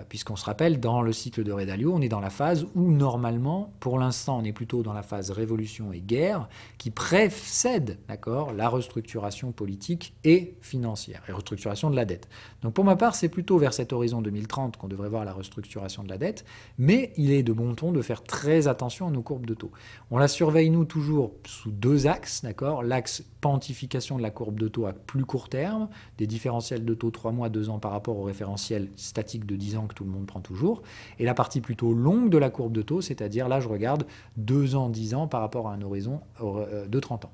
A: puisqu'on se rappelle, dans le cycle de Ray Dalio, on est dans la phase où normalement, pour l'instant, on est plutôt dans la phase révolution et guerre, qui précède, d'accord, la restructuration politique et financière, et restructuration de la dette. Donc pour ma part, c'est plutôt vers cet horizon 2030 qu'on devrait voir la restructuration de la dette, mais il est de bon ton de faire très attention à nos courbes de taux. On la surveille, nous, toujours sous deux axes, d'accord, l'axe quantification de la courbe de taux à plus court terme, des différentiels de taux 3 mois, 2 ans par rapport au référentiel statique de 10 ans que tout le monde prend toujours, et la partie plutôt longue de la courbe de taux, c'est-à-dire là je regarde 2 ans, 10 ans par rapport à un horizon de 30 ans.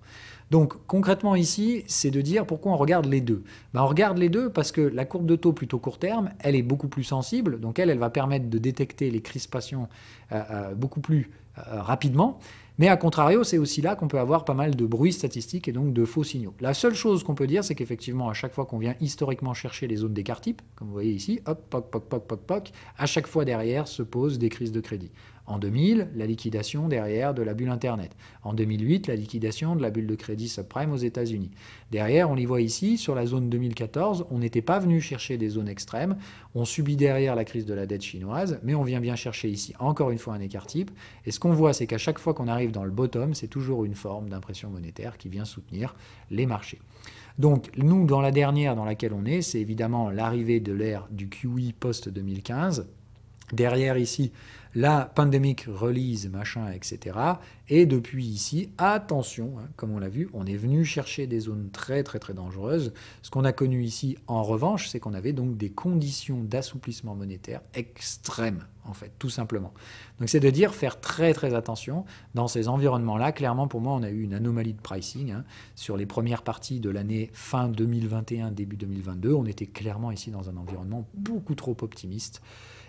A: Donc concrètement ici, c'est de dire pourquoi on regarde les deux. Ben, on regarde les deux parce que la courbe de taux plutôt court terme, elle est beaucoup plus sensible, donc elle va permettre de détecter les crispations beaucoup plus rapidement. Mais à contrario, c'est aussi là qu'on peut avoir pas mal de bruit statistique et donc de faux signaux. La seule chose qu'on peut dire, c'est qu'effectivement, à chaque fois qu'on vient historiquement chercher les zones d'écart type, comme vous voyez ici, hop, poc, poc, poc, poc, poc, à chaque fois derrière se posent des crises de crédit. En 2000, la liquidation derrière de la bulle Internet. En 2008, la liquidation de la bulle de crédit subprime aux États-Unis. Derrière, on les voit ici, sur la zone 2014, on n'était pas venu chercher des zones extrêmes. On subit derrière la crise de la dette chinoise, mais on vient bien chercher ici, encore une fois, un écart type. Et ce qu'on voit, c'est qu'à chaque fois qu'on arrive dans le bottom, c'est toujours une forme d'impression monétaire qui vient soutenir les marchés. Donc, nous, dans la dernière dans laquelle on est, c'est évidemment l'arrivée de l'ère du QE post-2015. Derrière ici, la pandemic release, machin, etc. Et depuis ici, attention, hein, comme on l'a vu, on est venu chercher des zones très très très dangereuses. Ce qu'on a connu ici, en revanche, c'est qu'on avait donc des conditions d'assouplissement monétaire extrêmes, en fait, tout simplement. Donc c'est de dire faire très très attention dans ces environnements-là. Clairement, pour moi, on a eu une anomalie de pricing, hein. Sur les premières parties de l'année fin 2021, début 2022, on était clairement ici dans un environnement beaucoup trop optimiste.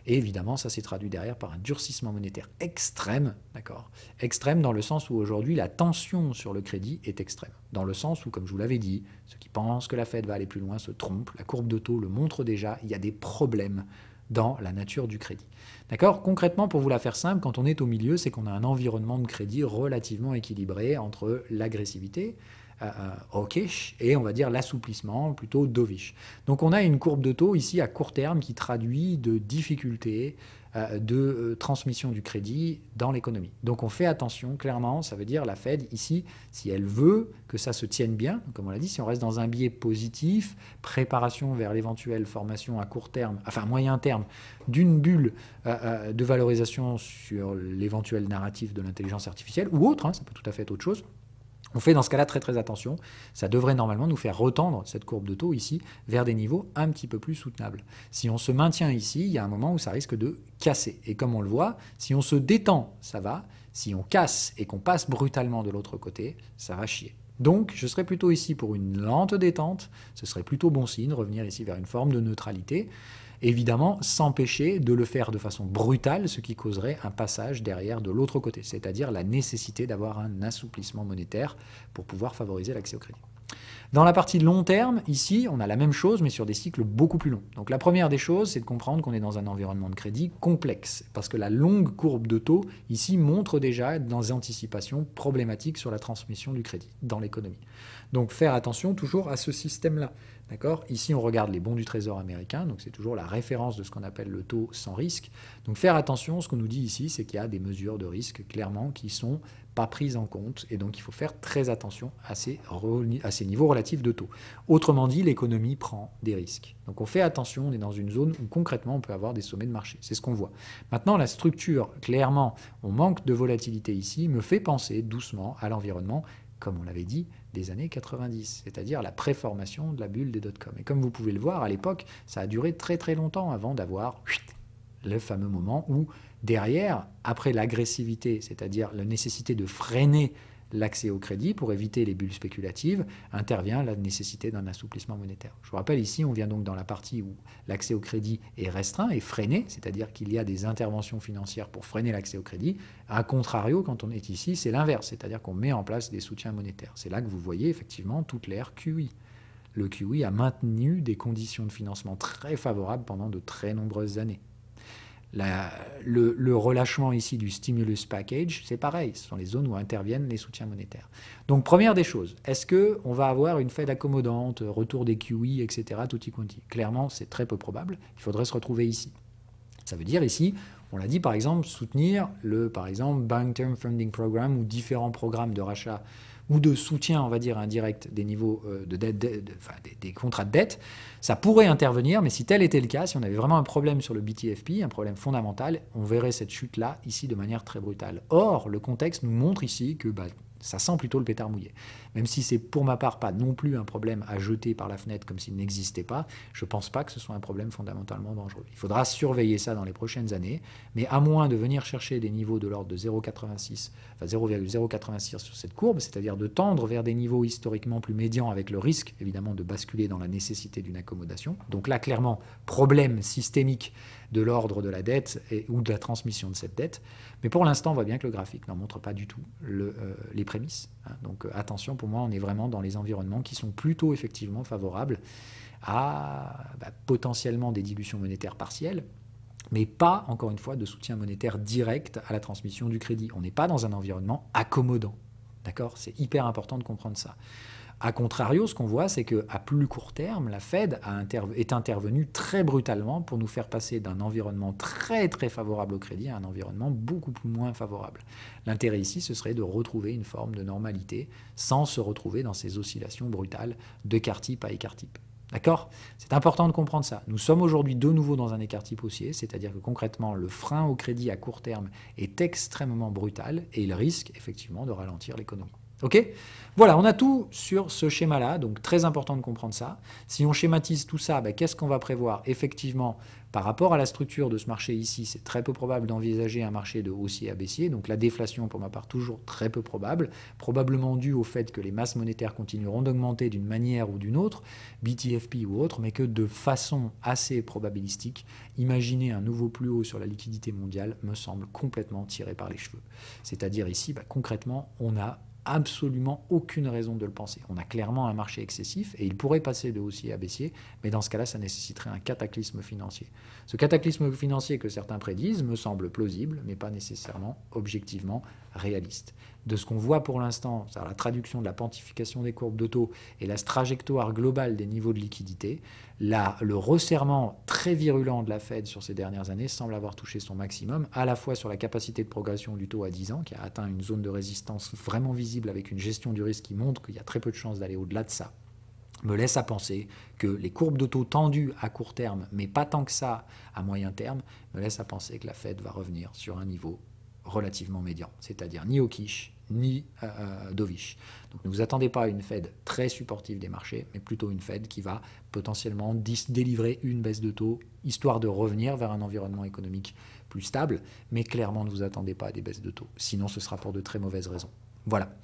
A: Et évidemment, ça s'est traduit derrière par un durcissement monétaire extrême, d'accord ? Extrême dans le sens où aujourd'hui, la tension sur le crédit est extrême. Dans le sens où, comme je vous l'avais dit, ceux qui pensent que la Fed va aller plus loin se trompent. La courbe de taux le montre déjà, il y a des problèmes dans la nature du crédit. D'accord ? Concrètement, pour vous la faire simple, quand on est au milieu, c'est qu'on a un environnement de crédit relativement équilibré entre l'agressivité, hawkish, et on va dire l'assouplissement plutôt dovish. Donc on a une courbe de taux ici à court terme qui traduit de difficultés de transmission du crédit dans l'économie. Donc on fait attention, clairement, ça veut dire la Fed ici, si elle veut que ça se tienne bien, comme on l'a dit, si on reste dans un biais positif, préparation vers l'éventuelle formation à court terme, enfin moyen terme, d'une bulle de valorisation sur l'éventuel narratif de l'intelligence artificielle, ou autre, hein, ça peut tout à fait être autre chose. On fait dans ce cas-là très très attention. Ça devrait normalement nous faire retendre cette courbe de taux ici vers des niveaux un petit peu plus soutenables. Si on se maintient ici, il y a un moment où ça risque de casser. Et comme on le voit, si on se détend, ça va. Si on casse et qu'on passe brutalement de l'autre côté, ça va chier. Donc, je serais plutôt ici pour une lente détente. Ce serait plutôt bon signe, revenir ici vers une forme de neutralité. Évidemment, s'empêcher de le faire de façon brutale, ce qui causerait un passage derrière de l'autre côté, c'est-à-dire la nécessité d'avoir un assouplissement monétaire pour pouvoir favoriser l'accès au crédit. Dans la partie long terme, ici, on a la même chose, mais sur des cycles beaucoup plus longs. Donc la première des choses, c'est de comprendre qu'on est dans un environnement de crédit complexe, parce que la longue courbe de taux, ici, montre déjà dans des anticipations problématiques sur la transmission du crédit dans l'économie. Donc faire attention toujours à ce système-là. D'accord ? Ici, on regarde les bons du Trésor américain, donc c'est toujours la référence de ce qu'on appelle le taux sans risque. Donc faire attention, ce qu'on nous dit ici, c'est qu'il y a des mesures de risque, clairement, qui ne sont pas prises en compte, et donc il faut faire très attention à ces niveaux relatifs de taux. Autrement dit, l'économie prend des risques. Donc on fait attention, on est dans une zone où concrètement on peut avoir des sommets de marché, c'est ce qu'on voit. Maintenant, la structure, clairement, on manque de volatilité ici, me fait penser doucement à l'environnement, comme on l'avait dit, des années 90, c'est-à-dire la préformation de la bulle des dot-com. Et comme vous pouvez le voir, à l'époque, ça a duré très très longtemps avant d'avoir le fameux moment où, derrière, après l'agressivité, c'est-à-dire la nécessité de freiner l'accès au crédit pour éviter les bulles spéculatives, intervient la nécessité d'un assouplissement monétaire. Je vous rappelle ici, on vient donc dans la partie où l'accès au crédit est restreint et freiné, c'est-à-dire qu'il y a des interventions financières pour freiner l'accès au crédit. A contrario, quand on est ici, c'est l'inverse, c'est-à-dire qu'on met en place des soutiens monétaires. C'est là que vous voyez effectivement toute l'ère QE. Le QE a maintenu des conditions de financement très favorables pendant de très nombreuses années. Le relâchement ici du stimulus package, c'est pareil, ce sont les zones où interviennent les soutiens monétaires. Donc première des choses, est-ce qu'on va avoir une Fed accommodante, retour des QE, etc., tutti quanti? Clairement, c'est très peu probable, il faudrait se retrouver ici. Ça veut dire ici, on l'a dit par exemple, soutenir par exemple, Bank Term Funding Program ou différents programmes de rachat ou de soutien, on va dire, indirect des niveaux de dette, des contrats de dette, ça pourrait intervenir, mais si tel était le cas, si on avait vraiment un problème sur le BTFP, un problème fondamental, on verrait cette chute-là ici de manière très brutale. Or, le contexte nous montre ici que ça sent plutôt le pétard mouillé. Même si c'est pour ma part pas non plus un problème à jeter par la fenêtre comme s'il n'existait pas, je ne pense pas que ce soit un problème fondamentalement dangereux. Il faudra surveiller ça dans les prochaines années, mais à moins de venir chercher des niveaux de l'ordre de 0,86, enfin 0,086 sur cette courbe, c'est-à-dire de tendre vers des niveaux historiquement plus médians avec le risque évidemment de basculer dans la nécessité d'une accommodation. Donc là, clairement, problème systémique de l'ordre de la dette ou de la transmission de cette dette. Mais pour l'instant, on voit bien que le graphique n'en montre pas du tout les prémices. Hein. Donc attention, pour moi, on est vraiment dans les environnements qui sont plutôt effectivement favorables à potentiellement des dilutions monétaires partielles, mais pas, encore une fois, de soutien monétaire direct à la transmission du crédit. On n'est pas dans un environnement accommodant. D'accord ? C'est hyper important de comprendre ça. A contrario, ce qu'on voit, c'est qu'à plus court terme, la Fed est intervenue très brutalement pour nous faire passer d'un environnement très très favorable au crédit à un environnement beaucoup moins favorable. L'intérêt ici, ce serait de retrouver une forme de normalité sans se retrouver dans ces oscillations brutales de écart type à écart type. D'accord? C'est important de comprendre ça. Nous sommes aujourd'hui de nouveau dans un écart type haussier, c'est-à-dire que concrètement, le frein au crédit à court terme est extrêmement brutal et il risque effectivement de ralentir l'économie. Ok? Voilà, on a tout sur ce schéma-là, donc très important de comprendre ça. Si on schématise tout ça, qu'est-ce qu'on va prévoir? Effectivement, par rapport à la structure de ce marché ici, c'est très peu probable d'envisager un marché de haussier à baissier, donc la déflation pour ma part toujours très peu probable, probablement due au fait que les masses monétaires continueront d'augmenter d'une manière ou d'une autre, BTFP ou autre, mais que de façon assez probabilistique, imaginer un nouveau plus haut sur la liquidité mondiale me semble complètement tiré par les cheveux. C'est-à-dire ici, concrètement, on a absolument aucune raison de le penser. On a clairement un marché excessif et il pourrait passer de haussier à baissier, mais dans ce cas-là, ça nécessiterait un cataclysme financier. Ce cataclysme financier que certains prédisent me semble plausible, mais pas nécessairement objectivement réaliste. De ce qu'on voit pour l'instant, c'est-à-dire la traduction de la quantification des courbes de taux et la trajectoire globale des niveaux de liquidité, le resserrement très virulent de la Fed sur ces dernières années semble avoir touché son maximum, à la fois sur la capacité de progression du taux à 10 ans, qui a atteint une zone de résistance vraiment visible avec une gestion du risque qui montre qu'il y a très peu de chances d'aller au-delà de ça, me laisse à penser que les courbes de taux tendues à court terme, mais pas tant que ça à moyen terme, me laisse à penser que la Fed va revenir sur un niveau relativement médian, c'est-à-dire ni hawkish, ni dovish. Donc ne vous attendez pas à une Fed très supportive des marchés, mais plutôt une Fed qui va potentiellement délivrer une baisse de taux, histoire de revenir vers un environnement économique plus stable, mais clairement ne vous attendez pas à des baisses de taux, sinon ce sera pour de très mauvaises raisons. Voilà.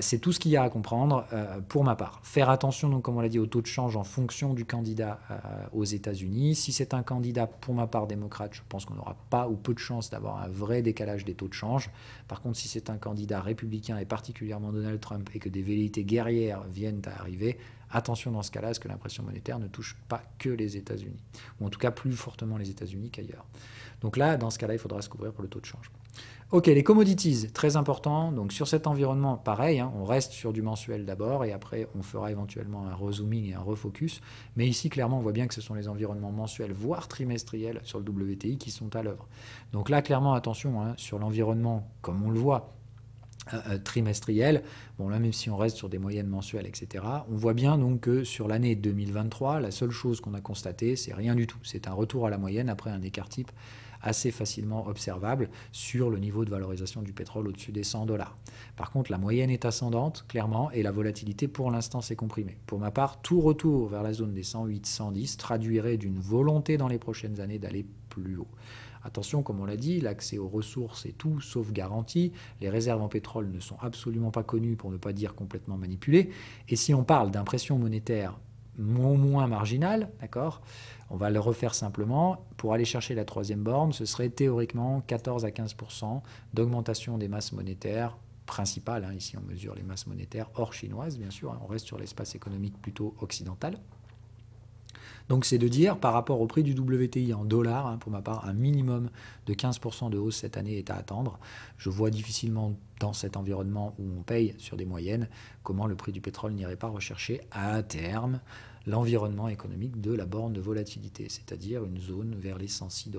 A: C'est tout ce qu'il y a à comprendre pour ma part. Faire attention, donc, comme on l'a dit, au taux de change en fonction du candidat aux États-Unis. Si c'est un candidat, pour ma part, démocrate, je pense qu'on n'aura pas ou peu de chance d'avoir un vrai décalage des taux de change. Par contre, si c'est un candidat républicain et particulièrement Donald Trump et que des velléités guerrières viennent à arriver, attention dans ce cas-là à ce que l'impression monétaire ne touche pas que les États-Unis, ou en tout cas plus fortement les États-Unis qu'ailleurs. Donc là, dans ce cas-là, il faudra se couvrir pour le taux de change. Ok, les commodities, très important. Donc sur cet environnement, pareil, on reste sur du mensuel d'abord et après on fera éventuellement un rezooming et un refocus. Mais ici, clairement, on voit bien que ce sont les environnements mensuels, voire trimestriels sur le WTI qui sont à l'œuvre. Donc là, clairement, attention, sur l'environnement, comme on le voit, trimestriel, bon là même si on reste sur des moyennes mensuelles, etc., on voit bien donc que sur l'année 2023, la seule chose qu'on a constatée, c'est rien du tout. C'est un retour à la moyenne après un écart type assez facilement observable sur le niveau de valorisation du pétrole au-dessus des $100. Par contre, la moyenne est ascendante, clairement, et la volatilité pour l'instant s'est comprimée. Pour ma part, tout retour vers la zone des 108-110 traduirait d'une volonté dans les prochaines années d'aller plus haut. Attention, comme on l'a dit, l'accès aux ressources est tout sauf garanti. Les réserves en pétrole ne sont absolument pas connues, pour ne pas dire complètement manipulées. Et si on parle d'impression monétaire moins marginale, d'accord, on va le refaire simplement. Pour aller chercher la troisième borne, ce serait théoriquement 14 à 15% d'augmentation des masses monétaires principales. Ici, on mesure les masses monétaires hors chinoises, bien sûr. On reste sur l'espace économique plutôt occidental. Donc c'est de dire, par rapport au prix du WTI en dollars, pour ma part, un minimum de 15% de hausse cette année est à attendre. Je vois difficilement dans cet environnement où on paye sur des moyennes, comment le prix du pétrole n'irait pas rechercher à terme l'environnement économique de la borne de volatilité, c'est-à-dire une zone vers les 106 $.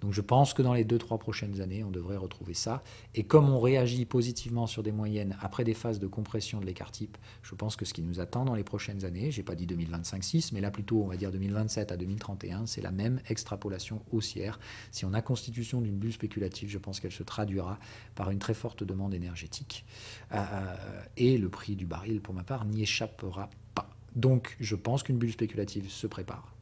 A: Donc je pense que dans les 2-3 prochaines années, on devrait retrouver ça. Et comme on réagit positivement sur des moyennes après des phases de compression de l'écart type, je pense que ce qui nous attend dans les prochaines années, je n'ai pas dit 2025-6, mais là plutôt on va dire 2027 à 2031, c'est la même extrapolation haussière. Si on a constitution d'une bulle spéculative, je pense qu'elle se traduira par une très forte demande énergétique. Et le prix du baril, pour ma part, n'y échappera pas. Donc, je pense qu'une bulle spéculative se prépare,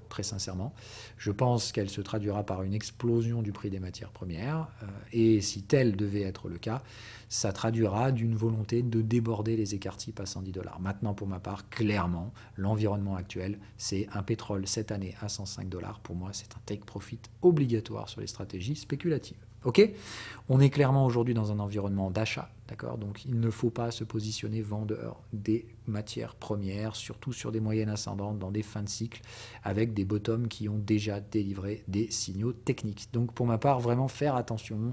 A: très sincèrement. Je pense qu'elle se traduira par une explosion du prix des matières premières. Et si tel devait être le cas, ça traduira d'une volonté de déborder les écarts types à 110 $. Maintenant, pour ma part, clairement, l'environnement actuel, c'est un pétrole cette année à 105 $. Pour moi, c'est un take profit obligatoire sur les stratégies spéculatives. Ok, on est clairement aujourd'hui dans un environnement d'achat, d'accord. Donc il ne faut pas se positionner vendeur des matières premières, surtout sur des moyennes ascendantes, dans des fins de cycle, avec des bottoms qui ont déjà délivré des signaux techniques. Donc pour ma part, vraiment faire attention.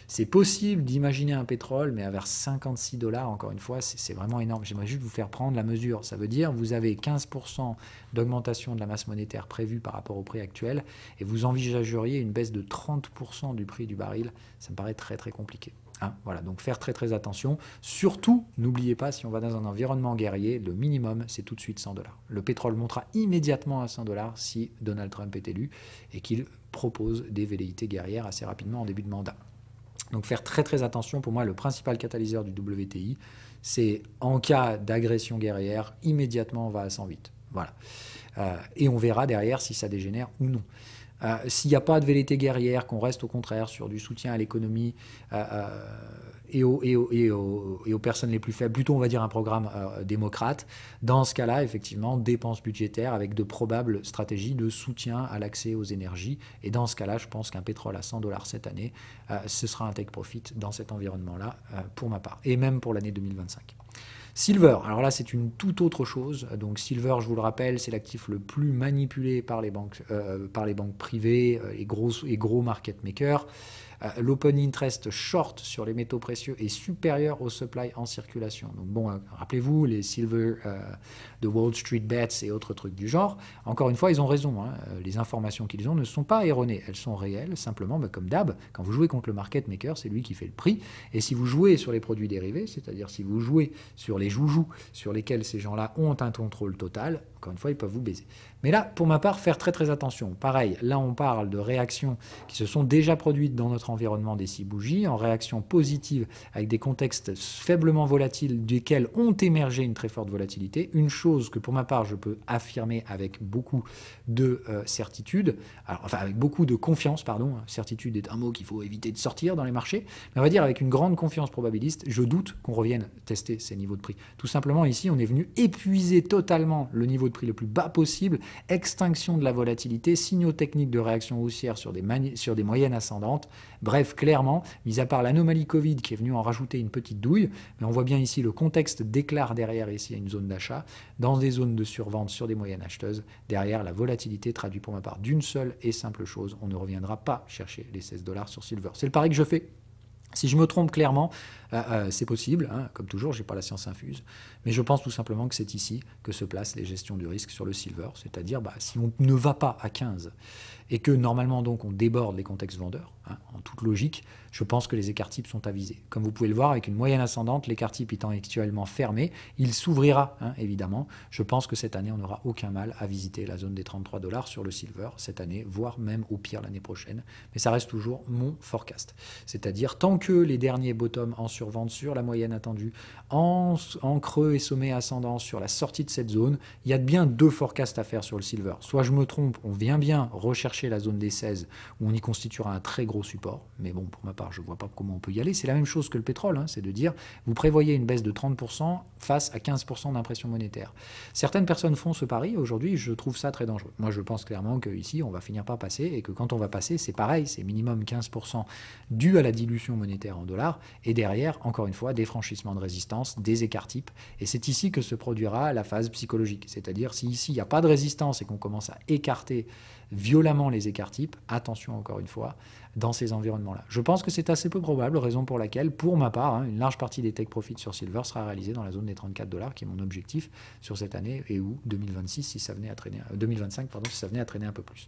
A: C'est possible d'imaginer un pétrole, mais à vers 56 $, encore une fois, c'est vraiment énorme. J'aimerais juste vous faire prendre la mesure. Ça veut dire que vous avez 15% d'augmentation de la masse monétaire prévue par rapport au prix actuel, et vous envisageriez une baisse de 30% du prix du baril. Ça me paraît très très compliqué. Hein, voilà, donc faire très très attention. Surtout, n'oubliez pas, si on va dans un environnement guerrier, le minimum, c'est tout de suite 100 $. Le pétrole montera immédiatement à 100 $ si Donald Trump est élu et qu'il propose des velléités guerrières assez rapidement en début de mandat. Donc faire très très attention, pour moi, le principal catalyseur du WTI, c'est en cas d'agression guerrière, immédiatement on va à 108. Voilà. Et on verra derrière si ça dégénère ou non. S'il n'y a pas de velléité guerrière, qu'on reste au contraire sur du soutien à l'économie et aux personnes les plus faibles, plutôt on va dire un programme démocrate, dans ce cas-là, effectivement, dépenses budgétaires avec de probables stratégies de soutien à l'accès aux énergies. Et dans ce cas-là, je pense qu'un pétrole à 100 $ cette année, ce sera un take profit dans cet environnement-là, pour ma part, et même pour l'année 2025. Silver, alors là c'est une toute autre chose. Donc Silver, je vous le rappelle, c'est l'actif le plus manipulé par les banques privées, les gros market makers. L'open interest short sur les métaux précieux est supérieur au supply en circulation. Donc bon, rappelez-vous, les silver de Wall Street Bets et autres trucs du genre, encore une fois, ils ont raison. Hein. Les informations qu'ils ont ne sont pas erronées, elles sont réelles. Simplement, comme d'hab, quand vous jouez contre le market maker, c'est lui qui fait le prix. Et si vous jouez sur les produits dérivés, c'est-à-dire si vous jouez sur les joujoux sur lesquels ces gens-là ont un contrôle total, encore une fois, ils peuvent vous baiser. Mais là, pour ma part, faire très très attention. Pareil, là on parle de réactions qui se sont déjà produites dans notre environnement des 6 bougies, en réaction positive avec des contextes faiblement volatiles desquels ont émergé une très forte volatilité. Une chose que pour ma part, je peux affirmer avec beaucoup de certitude, avec beaucoup de confiance, pardon. Certitude est un mot qu'il faut éviter de sortir dans les marchés, mais on va dire avec une grande confiance probabiliste, je doute qu'on revienne tester ces niveaux de prix. Tout simplement, ici, on est venu épuiser totalement le niveau de prix le plus bas possible, extinction de la volatilité, signaux techniques de réaction haussière sur des moyennes ascendantes. Bref, clairement, mis à part l'anomalie Covid qui est venue en rajouter une petite douille, mais on voit bien ici le contexte déclare derrière ici une zone d'achat, dans des zones de survente sur des moyennes acheteuses. Derrière, la volatilité traduit pour ma part d'une seule et simple chose, on ne reviendra pas chercher les 16 $ sur Silver. C'est le pari que je fais. Si je me trompe clairement, c'est possible, hein, comme toujours, je n'ai pas la science infuse, mais je pense tout simplement que c'est ici que se placent les gestions du risque sur le silver, c'est-à-dire si on ne va pas à 15 et que normalement donc on déborde les contextes vendeurs, hein, en toute logique, je pense que les écarts types sont avisés. Comme vous pouvez le voir, avec une moyenne ascendante, l'écart type étant actuellement fermé, il s'ouvrira, hein, évidemment. Je pense que cette année, on n'aura aucun mal à visiter la zone des 33 $ sur le silver cette année, voire même au pire l'année prochaine. Mais ça reste toujours mon forecast. C'est-à-dire, tant que les derniers bottoms en survente sur la moyenne attendue, en creux et sommet ascendant sur la sortie de cette zone, il y a bien 2 forecasts à faire sur le silver. Soit je me trompe, on vient bien rechercher la zone des 16, où on y constituera un très gros support, mais bon, pour ma part, je ne vois pas comment on peut y aller. C'est la même chose que le pétrole, hein, c'est de dire, vous prévoyez une baisse de 30% face à 15% d'impression monétaire. Certaines personnes font ce pari, aujourd'hui, je trouve ça très dangereux. Moi, je pense clairement qu'ici, on va finir par passer, et que quand on va passer, c'est pareil, c'est minimum 15% dû à la dilution monétaire en dollars, et derrière, encore une fois, des franchissements de résistance, des écarts types, et c'est ici que se produira la phase psychologique. C'est-à-dire, si ici, il n'y a pas de résistance et qu'on commence à écarter violemment les écarts types, attention encore une fois, dans ces environnements-là. Je pense que c'est assez peu probable, raison pour laquelle, pour ma part, hein, une large partie des take profits sur Silver sera réalisée dans la zone des 34 $, qui est mon objectif sur cette année, et ou 2026 si ça venait à traîner, 2025 pardon, si ça venait à traîner un peu plus.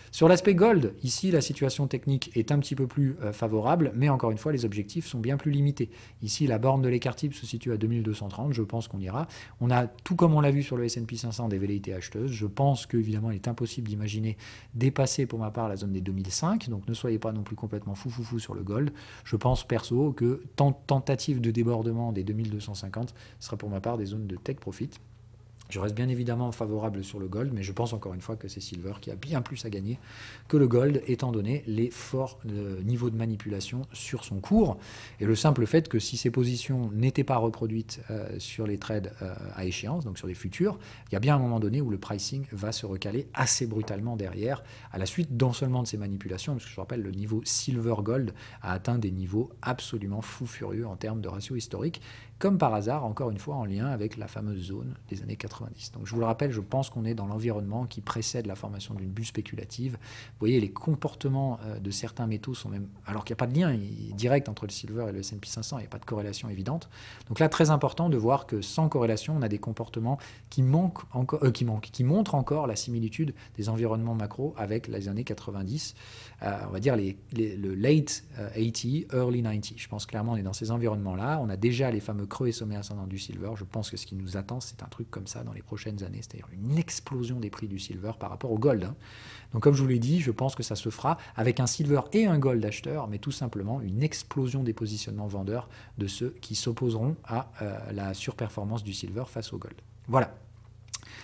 A: Sur l'aspect gold, ici la situation technique est un petit peu plus favorable, mais encore une fois les objectifs sont bien plus limités. Ici la borne de l'écart type se situe à 2230, je pense qu'on ira. On a, tout comme on l'a vu sur le S&P 500, des velléités acheteuses. Je pense qu'évidemment il est impossible d'imaginer dépasser pour ma part la zone des 2005, donc ne soyez pas non plus complètement fou sur le gold. Je pense perso que tentative de débordement des 2250 sera pour ma part des zones de take profit. Je reste bien évidemment favorable sur le gold, mais je pense encore une fois que c'est Silver qui a bien plus à gagner que le gold, étant donné les forts niveaux de manipulation sur son cours. Et le simple fait que si ces positions n'étaient pas reproduites sur les trades à échéance, donc sur les futurs, il y a bien un moment donné où le pricing va se recaler assez brutalement derrière, à la suite non seulement de ces manipulations, parce que je vous rappelle, le niveau Silver-Gold a atteint des niveaux absolument fous furieux en termes de ratio historique, comme par hasard, encore une fois, en lien avec la fameuse zone des années 80. 90. Donc je vous le rappelle, je pense qu'on est dans l'environnement qui précède la formation d'une bulle spéculative. Vous voyez, les comportements de certains métaux sont même... Alors qu'il n'y a pas de lien direct entre le silver et le S&P 500, il n'y a pas de corrélation évidente. Donc là, très important de voir que sans corrélation, on a des comportements qui montrent encore la similitude des environnements macro avec les années 90, on va dire le late 80, early 90. Je pense clairement on est dans ces environnements-là. On a déjà les fameux creux et sommets ascendants du silver. Je pense que ce qui nous attend, c'est un truc comme ça dans les prochaines années, c'est-à-dire une explosion des prix du silver par rapport au gold. Donc comme je vous l'ai dit, je pense que ça se fera avec un silver et un gold acheteur, mais tout simplement une explosion des positionnements vendeurs de ceux qui s'opposeront à la surperformance du silver face au gold. Voilà.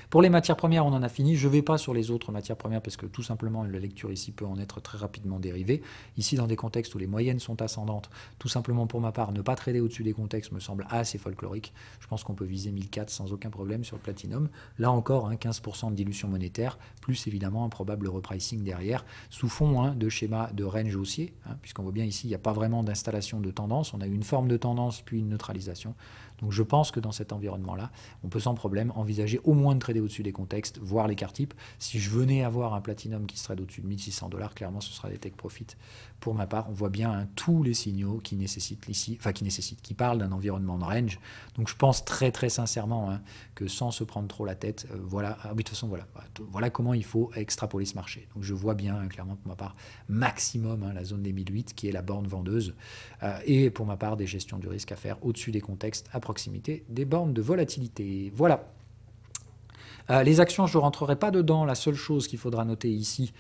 A: Pour les matières premières, on en a fini. Je ne vais pas sur les autres matières premières parce que tout simplement, la lecture ici peut en être très rapidement dérivée. Ici, dans des contextes où les moyennes sont ascendantes, tout simplement pour ma part, ne pas trader au-dessus des contextes me semble assez folklorique. Je pense qu'on peut viser 1004 sans aucun problème sur le platinum. Là encore, 15% de dilution monétaire, plus évidemment un probable repricing derrière, sous fond de schéma de range haussier, puisqu'on voit bien ici, il n'y a pas vraiment d'installation de tendance. On a eu une forme de tendance, puis une neutralisation. Donc je pense que dans cet environnement-là, on peut sans problème envisager au moins de trader au-dessus des contextes, voire l'écart type. Si je venais avoir un platinum qui serait au-dessus de 1600$, clairement ce sera des take profit. Pour ma part, on voit bien tous les signaux qui nécessitent ici, qui parlent d'un environnement de range. Donc je pense très très sincèrement que sans se prendre trop la tête, voilà comment il faut extrapoler ce marché. Donc je vois bien clairement pour ma part maximum la zone des 1008 qui est la borne vendeuse et pour ma part des gestions du risque à faire au-dessus des contextes à proximité des bornes de volatilité. Voilà. Les actions, je ne rentrerai pas dedans. La seule chose qu'il faudra noter ici,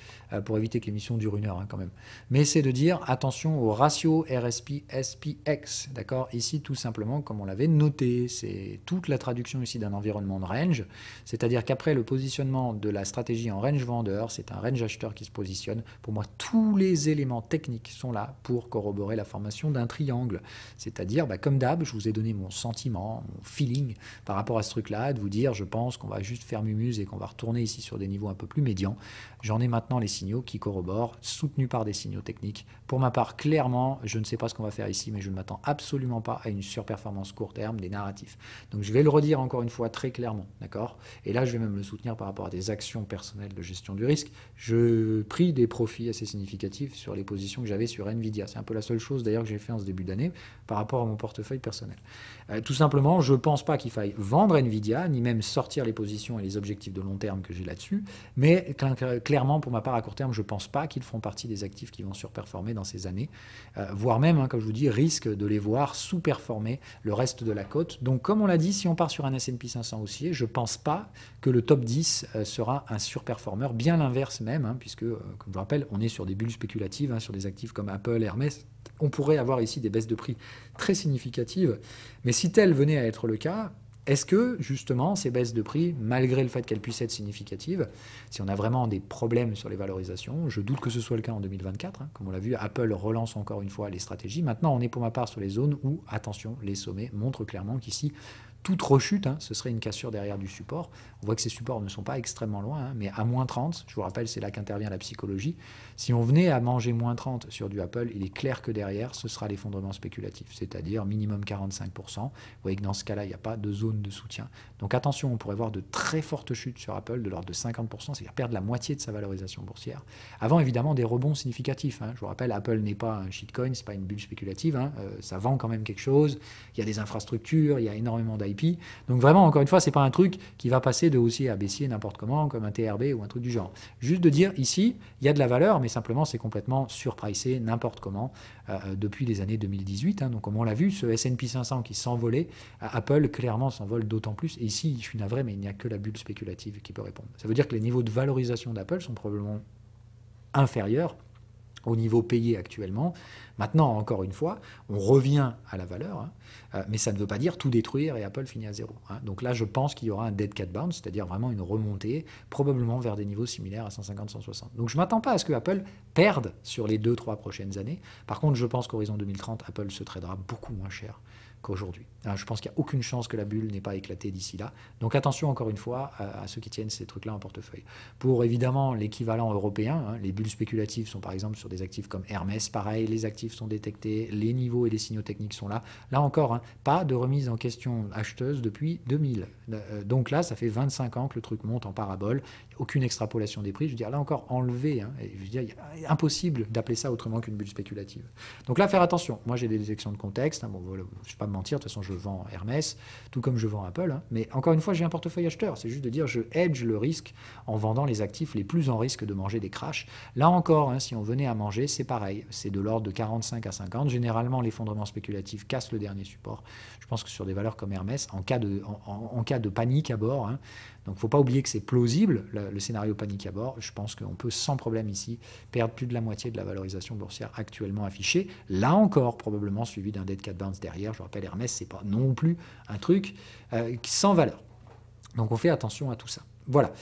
A: pour éviter que l'émission dure 1 heure quand même, mais c'est de dire attention au ratio RSP-SPX. D'accord. Ici, tout simplement, comme on l'avait noté, c'est toute la traduction ici d'un environnement de range. C'est-à-dire qu'après le positionnement de la stratégie en range vendeur, c'est un range acheteur qui se positionne. Pour moi, tous les éléments techniques sont là pour corroborer la formation d'un triangle. C'est-à-dire, comme d'hab, je vous ai donné mon sentiment, mon feeling par rapport à ce truc-là, de vous dire, je pense qu'on va juste faire mumuse et qu'on va retourner ici sur des niveaux un peu plus médians. J'en ai maintenant les signaux qui corroborent, soutenus par des signaux techniques. Pour ma part, clairement, je ne sais pas ce qu'on va faire ici, mais je ne m'attends absolument pas à une surperformance court terme des narratifs. Donc je vais le redire encore une fois très clairement, d'accord? Et là, je vais même le soutenir par rapport à des actions personnelles de gestion du risque. Je pris des profits assez significatifs sur les positions que j'avais sur Nvidia. C'est un peu la seule chose d'ailleurs que j'ai fait en ce début d'année par rapport à mon portefeuille personnel. Tout simplement, je ne pense pas qu'il faille vendre Nvidia, ni même sortir les positions et les objectifs de long terme que j'ai là-dessus, mais clairement, pour ma part, à court terme, je ne pense pas qu'ils feront partie des actifs qui vont surperformer dans ces années, voire même, comme je vous dis, risque de les voir sous-performer le reste de la cote. Donc, comme on l'a dit, si on part sur un S&P 500 haussier, je ne pense pas que le top 10 sera un surperformeur, bien l'inverse même, puisque, comme je vous rappelle, on est sur des bulles spéculatives, sur des actifs comme Apple, Hermès. On pourrait avoir ici des baisses de prix très significatives, mais si tel venait à être le cas, est-ce que, justement, ces baisses de prix, malgré le fait qu'elles puissent être significatives, si on a vraiment des problèmes sur les valorisations, je doute que ce soit le cas en 2024, comme on l'a vu, Apple relance encore une fois les stratégies. Maintenant, on est pour ma part sur les zones où, attention, les sommets montrent clairement qu'ici, toute rechute, ce serait une cassure derrière du support. On voit que ces supports ne sont pas extrêmement loin, mais à moins 30, je vous rappelle, c'est là qu'intervient la psychologie. Si on venait à manger moins 30 sur du Apple, il est clair que derrière, ce sera l'effondrement spéculatif, c'est-à-dire minimum 45%. Vous voyez que dans ce cas-là, il n'y a pas de zone de soutien. Donc attention, on pourrait voir de très fortes chutes sur Apple, de l'ordre de 50%, c'est-à-dire perdre la moitié de sa valorisation boursière. Avant, évidemment, des rebonds significatifs. Je vous rappelle, Apple n'est pas un shitcoin, c'est pas une bulle spéculative. Ça vend quand même quelque chose. Il y a des infrastructures, il y a énormément d'IP. Donc vraiment, encore une fois, c'est pas un truc qui va passer de haussier à baissier n'importe comment, comme un TRB ou un truc du genre. Juste de dire, ici, il y a de la valeur, mais simplement, c'est complètement surpricé n'importe comment depuis les années 2018. Donc comme on l'a vu, ce S&P 500 qui s'envolait, Apple clairement s'envole d'autant plus. Et ici, je suis navré, mais il n'y a que la bulle spéculative qui peut répondre. Ça veut dire que les niveaux de valorisation d'Apple sont probablement inférieurs au niveau payé actuellement. Maintenant, encore une fois, on revient à la valeur, mais ça ne veut pas dire tout détruire et Apple finit à zéro. Donc là, je pense qu'il y aura un dead cat bounce, c'est-à-dire vraiment une remontée, probablement vers des niveaux similaires à 150-160. Donc je ne m'attends pas à ce que Apple perde sur les 2-3 prochaines années. Par contre, je pense qu'horizon 2030, Apple se tradera beaucoup moins cher qu'aujourd'hui. Je pense qu'il n'y a aucune chance que la bulle n'ait pas éclaté d'ici là. Donc attention encore une fois à ceux qui tiennent ces trucs-là en portefeuille. Pour évidemment l'équivalent européen, les bulles spéculatives sont par exemple sur des actifs comme Hermès, pareil, les actifs sont détectés, les niveaux et les signaux techniques sont là. Là encore, hein, pas de remise en question acheteuse depuis 2000. Donc là, ça fait 25 ans que le truc monte en parabole, aucune extrapolation des prix. Je veux dire, là encore, enlevé. Hein, je veux dire, impossible d'appeler ça autrement qu'une bulle spéculative. Donc là, faire attention. Moi, j'ai des détections de contexte. Hein, bon, voilà, je ne vais pas me mentir, de toute façon, je vends Hermès, tout comme je vends Apple. Hein, mais encore une fois, j'ai un portefeuille acheteur. C'est juste de dire, je hedge le risque en vendant les actifs les plus en risque de manger des crashs. Là encore, hein, si on venait à manger, c'est pareil. C'est de l'ordre de 45 à 50. Généralement, l'effondrement spéculatif casse le dernier support. Je pense que sur des valeurs comme Hermès, en cas de panique à bord, hein, donc il ne faut pas oublier que c'est plausible, le scénario panique à bord. Je pense qu'on peut sans problème ici perdre plus de la moitié de la valorisation boursière actuellement affichée. Là encore, probablement suivi d'un dead cat bounce derrière. Je rappelle, Hermès, ce n'est pas non plus un truc sans valeur. Donc on fait attention à tout ça. Voilà.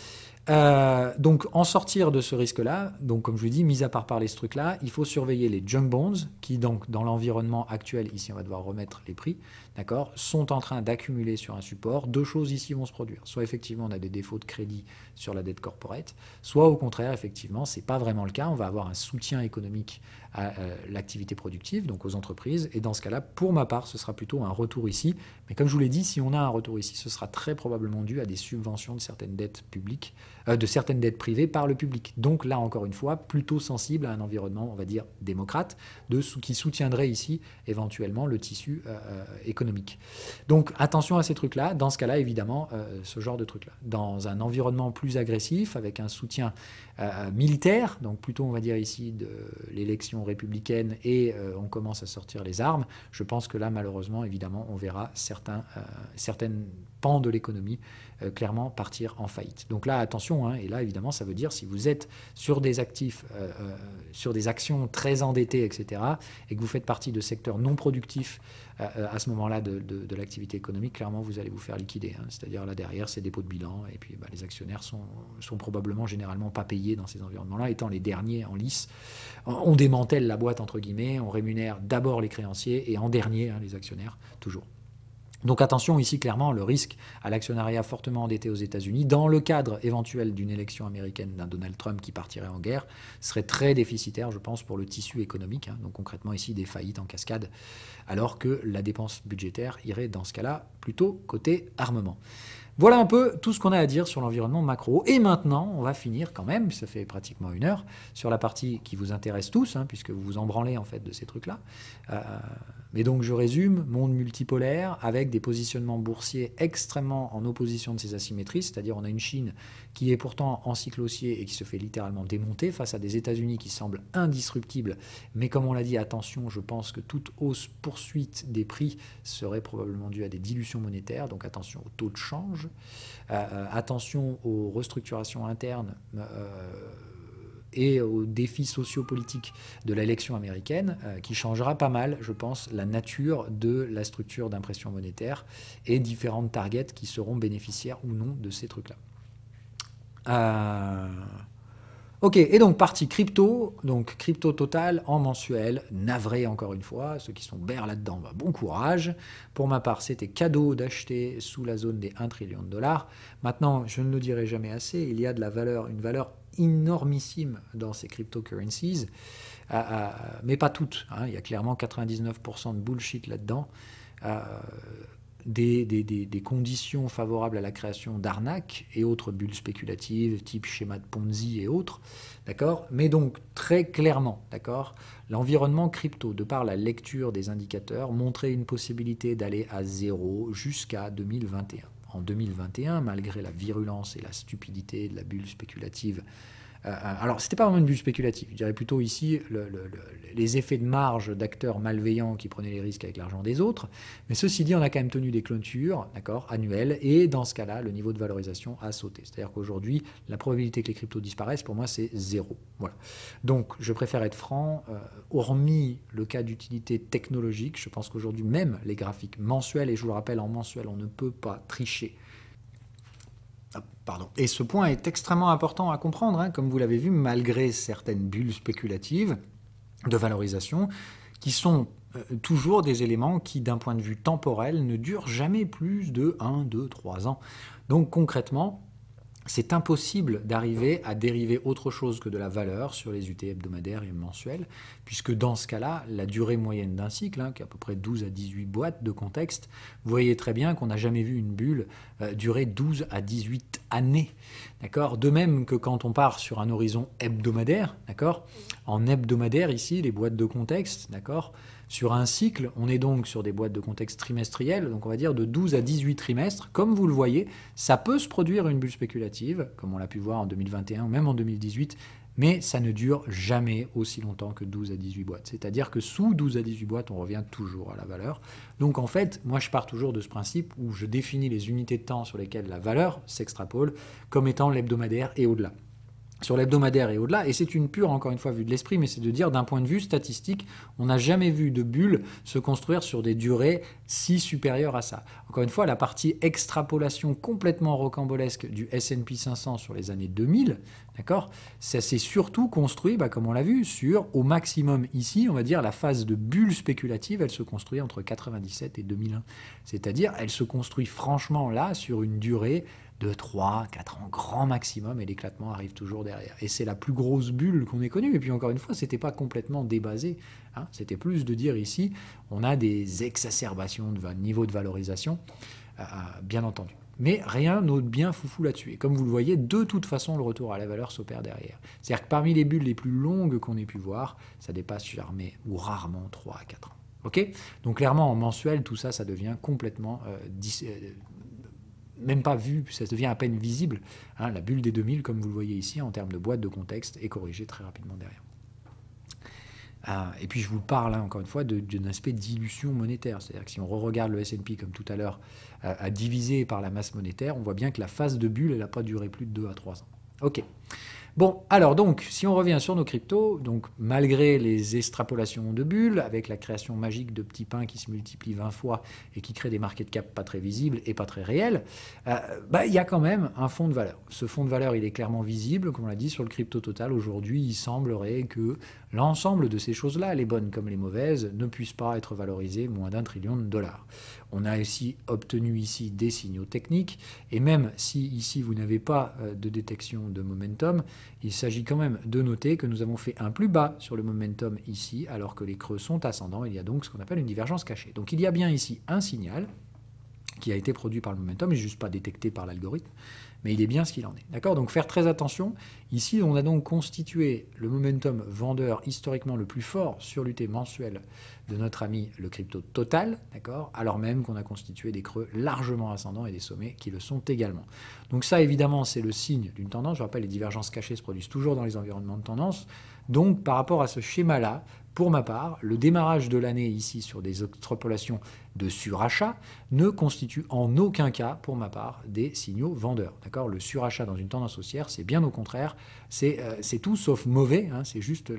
A: Donc en sortir de ce risque-là, donc comme je vous dis, mis à part parler ce truc-là, il faut surveiller les junk bonds qui donc dans l'environnement actuel, ici on va devoir remettre les prix, d'accord, sont en train d'accumuler sur un support. Deux choses ici vont se produire. Soit effectivement on a des défauts de crédit sur la dette corporate, soit au contraire effectivement c'est pas vraiment le cas. On va avoir un soutien économique à l'activité productive, donc aux entreprises. Et dans ce cas-là, pour ma part, ce sera plutôt un retour ici. Mais comme je vous l'ai dit, si on a un retour ici, ce sera très probablement dû à des subventions de certaines dettes publiques, de certaines dettes privées par le public. Donc là, encore une fois, plutôt sensible à un environnement, on va dire, démocrate, qui soutiendrait ici éventuellement le tissu économique. Donc attention à ces trucs-là. Dans ce cas-là, évidemment, ce genre de trucs-là. Dans un environnement plus agressif, avec un soutien militaire, donc plutôt, on va dire ici, de l'élection républicaine et on commence à sortir les armes, je pense que là, malheureusement, évidemment, on verra certaines pans de l'économie clairement partir en faillite. Donc là, attention, hein, et là, évidemment, ça veut dire si vous êtes sur des actifs, sur des actions très endettées, etc., et que vous faites partie de secteurs non productifs à ce moment-là de l'activité économique, clairement, vous allez vous faire liquider. Hein. C'est-à-dire là, derrière, c'est dépôt de bilan, et puis les actionnaires sont probablement généralement pas payés dans ces environnements-là, étant les derniers en lice. On démantèle la boîte, entre guillemets, on rémunère d'abord les créanciers, et en dernier, hein, les actionnaires, toujours. Donc attention ici clairement le risque à l'actionnariat fortement endetté aux États-Unis dans le cadre éventuel d'une élection américaine d'un Donald Trump qui partirait en guerre serait très déficitaire je pense pour le tissu économique, hein, donc concrètement ici des faillites en cascade alors que la dépense budgétaire irait dans ce cas-là plutôt côté armement. Voilà un peu tout ce qu'on a à dire sur l'environnement macro. Et maintenant, on va finir quand même, ça fait pratiquement 1 heure, sur la partie qui vous intéresse tous, hein, puisque vous vous en branlez en fait de ces trucs-là. Mais donc je résume, monde multipolaire avec des positionnements boursiers extrêmement en opposition de ces asymétries, c'est-à-dire on a une Chine qui est pourtant en cycle haussier et qui se fait littéralement démonter face à des États-Unis qui semblent indisruptibles. Mais comme on l'a dit, attention, je pense que toute hausse poursuite des prix serait probablement due à des dilutions monétaires, donc attention au taux de change. Attention aux restructurations internes et aux défis sociopolitiques de l'élection américaine, qui changera pas mal, je pense, la nature de la structure d'impression monétaire et différentes targets qui seront bénéficiaires ou non de ces trucs-là. Ok, et donc partie crypto, donc crypto total en mensuel, navré encore une fois, ceux qui sont bears là-dedans, bah, bon courage. Pour ma part, c'était cadeau d'acheter sous la zone des 1 trillion de dollars. Maintenant, je ne le dirai jamais assez, il y a de la valeur, une valeur énormissime dans ces cryptocurrencies, mais pas toutes, hein, il y a clairement 99% de bullshit là-dedans. Des conditions favorables à la création d'arnaques et autres bulles spéculatives, type schéma de Ponzi et autres, d'accord. Mais donc, très clairement, d'accord, l'environnement crypto, de par la lecture des indicateurs, montrait une possibilité d'aller à zéro jusqu'à 2021. En 2021, malgré la virulence et la stupidité de la bulle spéculative, alors, ce n'était pas vraiment une bulle spéculative, je dirais plutôt ici les effets de marge d'acteurs malveillants qui prenaient les risques avec l'argent des autres. Mais ceci dit, on a quand même tenu des clôtures annuelles, et dans ce cas-là, le niveau de valorisation a sauté. C'est-à-dire qu'aujourd'hui, la probabilité que les cryptos disparaissent, pour moi, c'est 0. Voilà. Donc, je préfère être franc, hormis le cas d'utilité technologique, je pense qu'aujourd'hui, même les graphiques mensuels, et je vous le rappelle, en mensuel, on ne peut pas tricher. Pardon. Et ce point est extrêmement important à comprendre, hein, comme vous l'avez vu, malgré certaines bulles spéculatives de valorisation, qui sont toujours des éléments qui, d'un point de vue temporel, ne durent jamais plus de 1, 2, 3 ans. Donc concrètement, c'est impossible d'arriver à dériver autre chose que de la valeur sur les UT hebdomadaires et mensuelles, puisque dans ce cas-là, la durée moyenne d'un cycle, qui est à peu près 12 à 18 boîtes de contexte, vous voyez très bien qu'on n'a jamais vu une bulle durer 12 à 18 années. D'accord ? De même que quand on part sur un horizon hebdomadaire, d'accord ? En hebdomadaire, ici, les boîtes de contexte, d'accord ? Sur un cycle, on est donc sur des boîtes de contexte trimestrielles, donc on va dire de 12 à 18 trimestres. Comme vous le voyez, ça peut se produire une bulle spéculative, comme on l'a pu voir en 2021 ou même en 2018, mais ça ne dure jamais aussi longtemps que 12 à 18 boîtes. C'est-à-dire que sous 12 à 18 boîtes, on revient toujours à la valeur. Donc en fait, moi je pars toujours de ce principe où je définis les unités de temps sur lesquelles la valeur s'extrapole comme étant l'hebdomadaire et au-delà. Sur l'hebdomadaire et au-delà, et c'est une pure, encore une fois, vue de l'esprit, mais c'est de dire d'un point de vue statistique, on n'a jamais vu de bulle se construire sur des durées si supérieures à ça. Encore une fois, la partie extrapolation complètement rocambolesque du S&P 500 sur les années 2000, d'accord, ça s'est surtout construit, comme on l'a vu, sur, au maximum ici, on va dire, la phase de bulle spéculative, elle se construit entre 97 et 2001. C'est-à-dire, elle se construit franchement là, sur une durée de 3, 4 ans grand maximum, et l'éclatement arrive toujours derrière. Et c'est la plus grosse bulle qu'on ait connue. Et puis encore une fois, c'était pas complètement débasé. C'était plus de dire ici, on a des exacerbations de niveau de valorisation, bien entendu. Mais rien d'autre bien foufou là-dessus. Et comme vous le voyez, de toute façon, le retour à la valeur s'opère derrière. C'est-à-dire que parmi les bulles les plus longues qu'on ait pu voir, ça dépasse jamais ou rarement 3 à 4 ans. Ok ? Donc clairement, en mensuel, tout ça, ça devient complètement même pas vu, ça devient à peine visible. La bulle des 2000, comme vous le voyez ici, en termes de boîte de contexte, est corrigée très rapidement derrière. Et puis je vous parle, encore une fois, d'un aspect dilution monétaire. C'est-à-dire que si on regarde le S&P, comme tout à l'heure, à diviser par la masse monétaire, on voit bien que la phase de bulle, elle n'a pas duré plus de 2 à 3 ans. Ok. Bon, alors donc, si on revient sur nos cryptos, donc malgré les extrapolations de bulles, avec la création magique de petits pains qui se multiplient 20 fois et qui créent des market cap pas très visibles et pas très réels, il y a quand même un fonds de valeur. Ce fonds de valeur, il est clairement visible, comme on l'a dit, sur le crypto total. Aujourd'hui, il semblerait que l'ensemble de ces choses-là, les bonnes comme les mauvaises, ne puissent pas être valorisées moins d'1 trillion de dollars. On a aussi obtenu ici des signaux techniques, et même si ici vous n'avez pas de détection de momentum, il s'agit quand même de noter que nous avons fait un plus bas sur le momentum ici, alors que les creux sont ascendants. Il y a donc ce qu'on appelle une divergence cachée. Donc il y a bien ici un signal qui a été produit par le momentum, et juste pas détecté par l'algorithme, mais il est bien ce qu'il en est. D'accord ? Donc faire très attention. Ici, on a donc constitué le momentum vendeur historiquement le plus fort sur l'UT mensuel de notre ami le crypto total, d'accord ? Alors même qu'on a constitué des creux largement ascendants et des sommets qui le sont également. Donc ça, évidemment, c'est le signe d'une tendance. Je rappelle, les divergences cachées se produisent toujours dans les environnements de tendance. Donc, par rapport à ce schéma-là, pour ma part, le démarrage de l'année ici sur des extrapolations de surachat ne constitue en aucun cas, pour ma part, des signaux vendeurs. D'accord ? Le surachat dans une tendance haussière, c'est bien au contraire, c'est tout sauf mauvais, c'est juste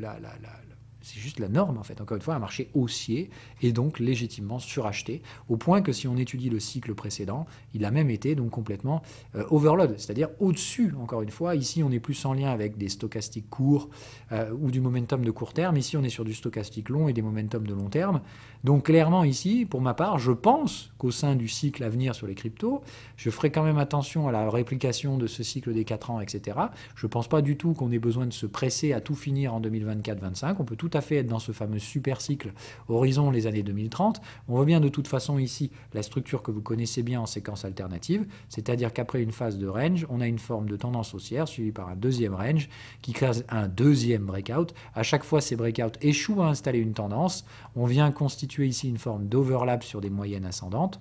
A: c'est juste la norme, en fait. Encore une fois, un marché haussier est donc légitimement suracheté, au point que si on étudie le cycle précédent, il a même été donc complètement overload, c'est-à-dire au-dessus, encore une fois. Ici, on est plus en lien avec des stochastiques courts ou du momentum de court terme. Ici, on est sur du stochastique long et des momentum de long terme. Donc clairement, ici, pour ma part, je pense qu'au sein du cycle à venir sur les cryptos, je ferai quand même attention à la réplication de ce cycle des 4 ans, etc. Je ne pense pas du tout qu'on ait besoin de se presser à tout finir en 2024-25. On peut tout à fait être dans ce fameux super cycle horizon les années 2030. On voit bien de toute façon ici la structure que vous connaissez bien en séquence alternative, c'est-à-dire qu'après une phase de range, on a une forme de tendance haussière suivie par un deuxième range qui crée un deuxième breakout. À chaque fois, ces breakouts échouent à installer une tendance. On vient constituer ici une forme d'overlap sur des moyennes ascendantes.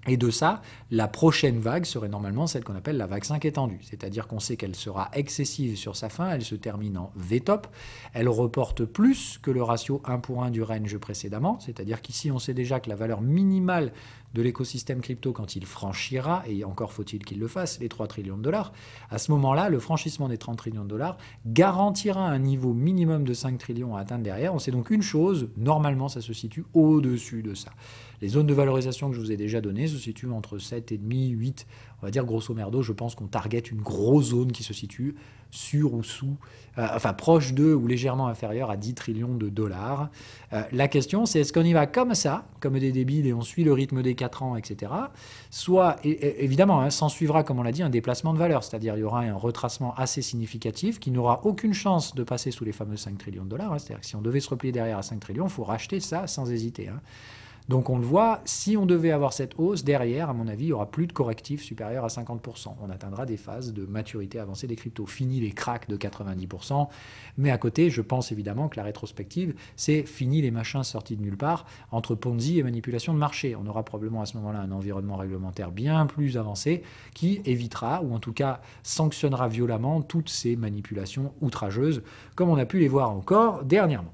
A: Et de ça, la prochaine vague serait normalement celle qu'on appelle la vague 5 étendue. C'est-à-dire qu'on sait qu'elle sera excessive sur sa fin, elle se termine en V-top, elle reporte plus que le ratio 1 pour 1 du range précédemment, c'est-à-dire qu'ici on sait déjà que la valeur minimale de l'écosystème crypto quand il franchira, et encore faut-il qu'il le fasse, les 3 trillions de dollars, à ce moment-là, le franchissement des 30 trillions de dollars garantira un niveau minimum de 5 trillions à atteindre derrière. On sait donc une chose, normalement ça se situe au-dessus de ça. Les zones de valorisation que je vous ai déjà données, ce se situe entre 7,5 8. On va dire grosso merdo, je pense qu'on target une grosse zone qui se situe sur ou sous, proche de ou légèrement inférieur à 10 trillions de dollars. La question, c'est est-ce qu'on y va comme ça, comme des débiles, et on suit le rythme des 4 ans, etc. Soit, évidemment, s'en suivra, comme on l'a dit, un déplacement de valeur, c'est-à-dire il y aura un retracement assez significatif qui n'aura aucune chance de passer sous les fameux 5 trillions de dollars. C'est-à-dire que si on devait se replier derrière à 5 trillions, il faut racheter ça sans hésiter. Donc on le voit, si on devait avoir cette hausse, derrière, à mon avis, il n'y aura plus de correctif supérieur à 50%. On atteindra des phases de maturité avancée des cryptos. Fini les cracks de 90%. Mais à côté, je pense évidemment que la rétrospective, c'est fini les machins sortis de nulle part entre Ponzi et manipulation de marché. On aura probablement à ce moment-là un environnement réglementaire bien plus avancé qui évitera, ou en tout cas sanctionnera violemment toutes ces manipulations outrageuses, comme on a pu les voir encore dernièrement.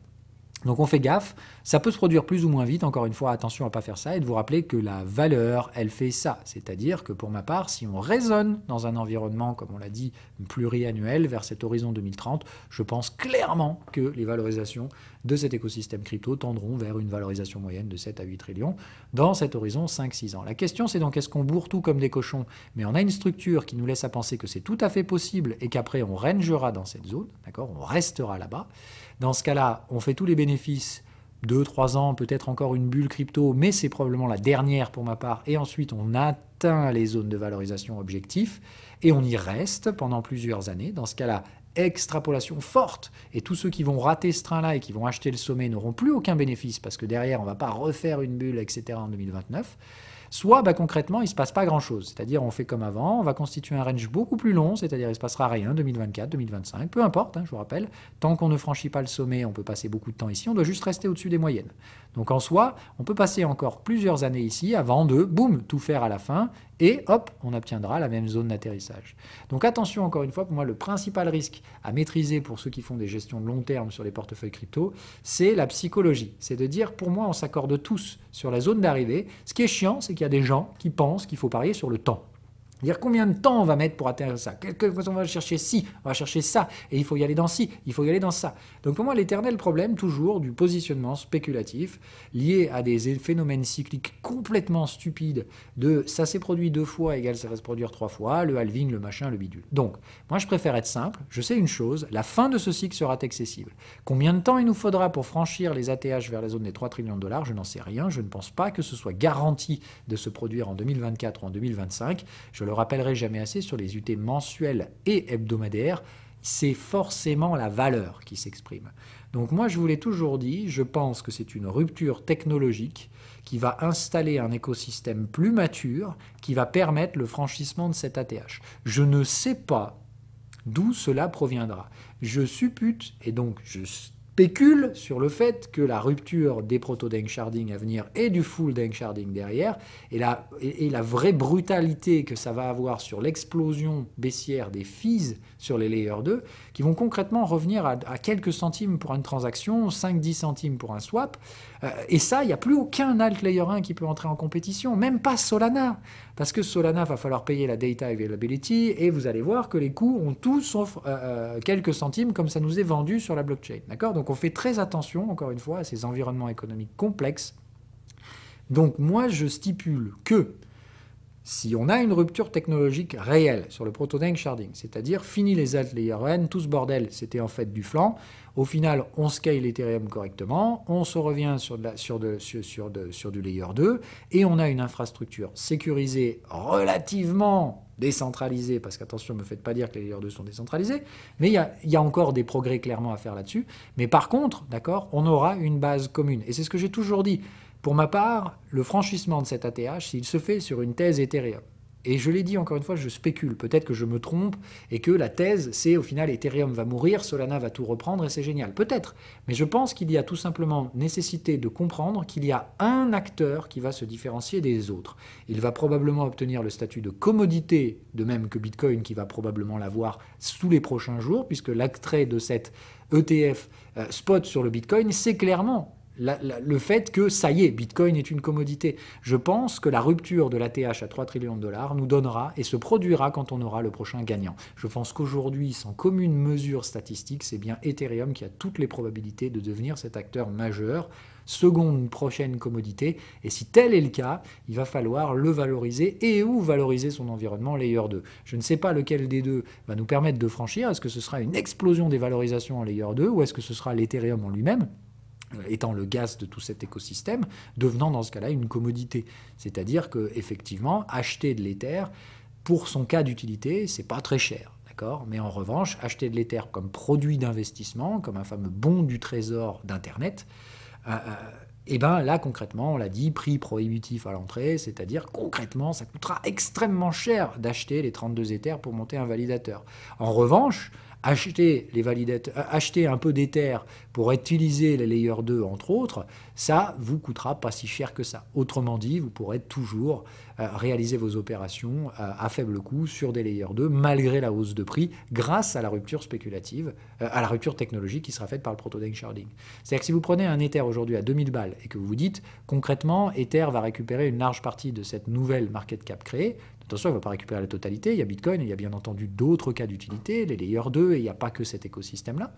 A: Donc on fait gaffe, ça peut se produire plus ou moins vite, encore une fois, attention à ne pas faire ça, et de vous rappeler que la valeur, elle fait ça. C'est-à-dire que pour ma part, si on raisonne dans un environnement, comme on l'a dit, pluriannuel, vers cet horizon 2030, je pense clairement que les valorisations de cet écosystème crypto tendront vers une valorisation moyenne de 7 à 8 trillions dans cet horizon 5-6 ans. La question, c'est donc est-ce qu'on bourre tout comme des cochons, mais on a une structure qui nous laisse à penser que c'est tout à fait possible et qu'après on rangera dans cette zone, d'accord, on restera là-bas. Dans ce cas-là, on fait tous les bénéfices, 2-3 ans, peut-être encore une bulle crypto, mais c'est probablement la dernière pour ma part, et ensuite on atteint les zones de valorisation objectifs, et on y reste pendant plusieurs années. Dans ce cas-là, extrapolation forte, et tous ceux qui vont rater ce train-là et qui vont acheter le sommet n'auront plus aucun bénéfice, parce que derrière, on ne va pas refaire une bulle, etc. en 2029. Soit concrètement, il ne se passe pas grand-chose. C'est-à-dire on fait comme avant, on va constituer un range beaucoup plus long, c'est-à-dire il ne se passera rien, 2024, 2025, peu importe, je vous rappelle, tant qu'on ne franchit pas le sommet, on peut passer beaucoup de temps ici, on doit juste rester au-dessus des moyennes. Donc en soi, on peut passer encore plusieurs années ici avant de, boum, tout faire à la fin, et hop, on obtiendra la même zone d'atterrissage. Donc attention, encore une fois, pour moi, le principal risque à maîtriser pour ceux qui font des gestions de long terme sur les portefeuilles crypto, c'est la psychologie. C'est de dire, pour moi, on s'accorde tous sur la zone d'arrivée. Ce qui est chiant, c'est qu'il y a des gens qui pensent qu'il faut parier sur le temps. Dire combien de temps on va mettre pour atteindre ça, on va chercher ci, on va chercher ça, et il faut y aller dans ci, il faut y aller dans ça. Donc pour moi, l'éternel problème, toujours, du positionnement spéculatif, lié à des phénomènes cycliques complètement stupides, de ça s'est produit 2 fois égale ça va se produire 3 fois, le halving, le machin, le bidule. Donc, moi je préfère être simple, je sais une chose, la fin de ce cycle sera accessible. Combien de temps il nous faudra pour franchir les ATH vers la zone des 3 trillions de dollars, je n'en sais rien, je ne pense pas que ce soit garanti de se produire en 2024 ou en 2025, je le rappellerai jamais assez, sur les UT mensuels et hebdomadaires, c'est forcément la valeur qui s'exprime. Donc moi, je vous l'ai toujours dit, je pense que c'est une rupture technologique qui va installer un écosystème plus mature, qui va permettre le franchissement de cet ATH. Je ne sais pas d'où cela proviendra. Je suppute, et donc je spécule sur le fait que la rupture des proto-danksharding à venir et du full danksharding derrière, et la vraie brutalité que ça va avoir sur l'explosion baissière des fees sur les layers 2, qui vont concrètement revenir à quelques centimes pour une transaction, 5-10 centimes pour un swap, et ça, il n'y a plus aucun alt layer 1 qui peut entrer en compétition, même pas Solana, parce que Solana, va falloir payer la data availability, et vous allez voir que les coûts ont tous sauf quelques centimes, comme ça nous est vendu sur la blockchain. D'accord ? Donc on fait très attention, encore une fois, à ces environnements économiques complexes. Donc moi, je stipule que si on a une rupture technologique réelle sur le proto-danksharding, c'est-à-dire fini les alt layer N, tout ce bordel, c'était en fait du flan. Au final, on scale Ethereum correctement, on se revient sur du layer 2, et on a une infrastructure sécurisée relativement décentralisée, parce qu'attention, ne me faites pas dire que les layer 2 sont décentralisés, mais il y a encore des progrès clairement à faire là-dessus. Mais par contre, d'accord, on aura une base commune. Et c'est ce que j'ai toujours dit. Pour ma part, le franchissement de cet ATH, s'il se fait sur une thèse Ethereum, et je l'ai dit encore une fois, je spécule, peut-être que je me trompe, et que la thèse, c'est au final Ethereum va mourir, Solana va tout reprendre, et c'est génial. Peut-être, mais je pense qu'il y a tout simplement nécessité de comprendre qu'il y a un acteur qui va se différencier des autres. Il va probablement obtenir le statut de commodité, de même que Bitcoin, qui va probablement l'avoir sous les prochains jours, puisque l'attrait de cette ETF spot sur le Bitcoin, c'est clairement le fait que, ça y est, Bitcoin est une commodité. Je pense que la rupture de l'ATH à 3 trillions de dollars nous donnera et se produira quand on aura le prochain gagnant. Je pense qu'aujourd'hui, sans commune mesure statistique, c'est bien Ethereum qui a toutes les probabilités de devenir cet acteur majeur, seconde prochaine commodité. Et si tel est le cas, il va falloir le valoriser et ou valoriser son environnement Layer 2. Je ne sais pas lequel des deux va nous permettre de franchir. Est-ce que ce sera une explosion des valorisations en Layer 2 ou est-ce que ce sera l'Ethereum en lui-même étant le gaz de tout cet écosystème, devenant dans ce cas-là une commodité. C'est-à-dire qu'effectivement, acheter de l'Ether, pour son cas d'utilité, c'est pas très cher. Mais en revanche, acheter de l'Ether comme produit d'investissement, comme un fameux bon du trésor d'Internet, et bien là, concrètement, on l'a dit, prix prohibitif à l'entrée, c'est-à-dire concrètement, ça coûtera extrêmement cher d'acheter les 32 Ethers pour monter un validateur. En revanche, acheter un peu d'Ether pour utiliser les Layer 2, entre autres, ça vous coûtera pas si cher que ça. Autrement dit, vous pourrez toujours réaliser vos opérations à faible coût sur des Layer 2, malgré la hausse de prix, grâce à la rupture spéculative, à la rupture technologique qui sera faite par le proto-Deng Sharding. C'est-à-dire que si vous prenez un Ether aujourd'hui à 2000 balles et que vous vous dites, concrètement, Ether va récupérer une large partie de cette nouvelle market cap créée, attention, il ne va pas récupérer la totalité, il y a Bitcoin, il y a bien entendu d'autres cas d'utilité, les Layer 2, et il n'y a pas que cet écosystème-là.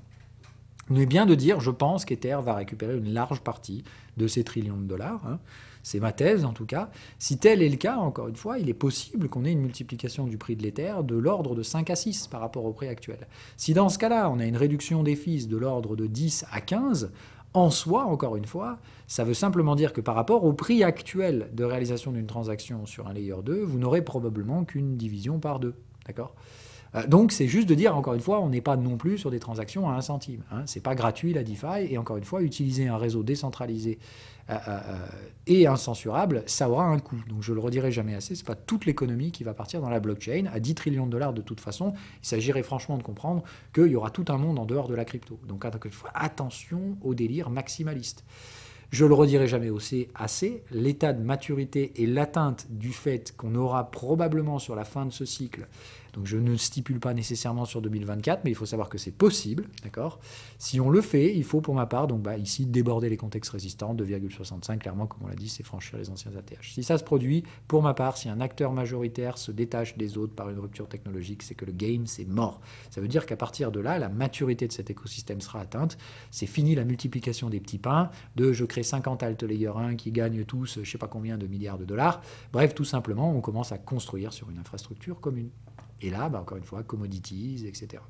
A: Mais bien de dire, je pense qu'Ether va récupérer une large partie de ces trillions de dollars. C'est ma thèse en tout cas. Si tel est le cas, encore une fois, il est possible qu'on ait une multiplication du prix de l'Ether de l'ordre de 5 à 6 par rapport au prix actuel. Si dans ce cas-là, on a une réduction des fees de l'ordre de 10 à 15, en soi, encore une fois, ça veut simplement dire que par rapport au prix actuel de réalisation d'une transaction sur un Layer 2, vous n'aurez probablement qu'une division par 2. D'accord ? Donc c'est juste de dire, encore une fois, on n'est pas non plus sur des transactions à 1 centime. Ce n'est pas gratuit la DeFi, et encore une fois, utiliser un réseau décentralisé et incensurable, ça aura un coût. Donc je le redirai jamais assez, ce n'est pas toute l'économie qui va partir dans la blockchain. À 10 trillions de dollars de toute façon, il s'agirait franchement de comprendre qu'il y aura tout un monde en dehors de la crypto. Donc encore une fois, attention au délire maximaliste. Je le redirai jamais assez, l'état de maturité et l'atteinte du fait qu'on aura probablement sur la fin de ce cycle, donc je ne stipule pas nécessairement sur 2024, mais il faut savoir que c'est possible, d'accord ? Si on le fait, il faut pour ma part, donc ici, déborder les contextes résistants, 2,65, clairement, comme on l'a dit, c'est franchir les anciens ATH. Si ça se produit, pour ma part, si un acteur majoritaire se détache des autres par une rupture technologique, c'est que le game, c'est mort. Ça veut dire qu'à partir de là, la maturité de cet écosystème sera atteinte, c'est fini la multiplication des petits pains, je crée 50 alt layer 1 qui gagnent tous je ne sais pas combien de milliards de dollars. Bref, tout simplement, on commence à construire sur une infrastructure commune. Et là, encore une fois, commodities, etc.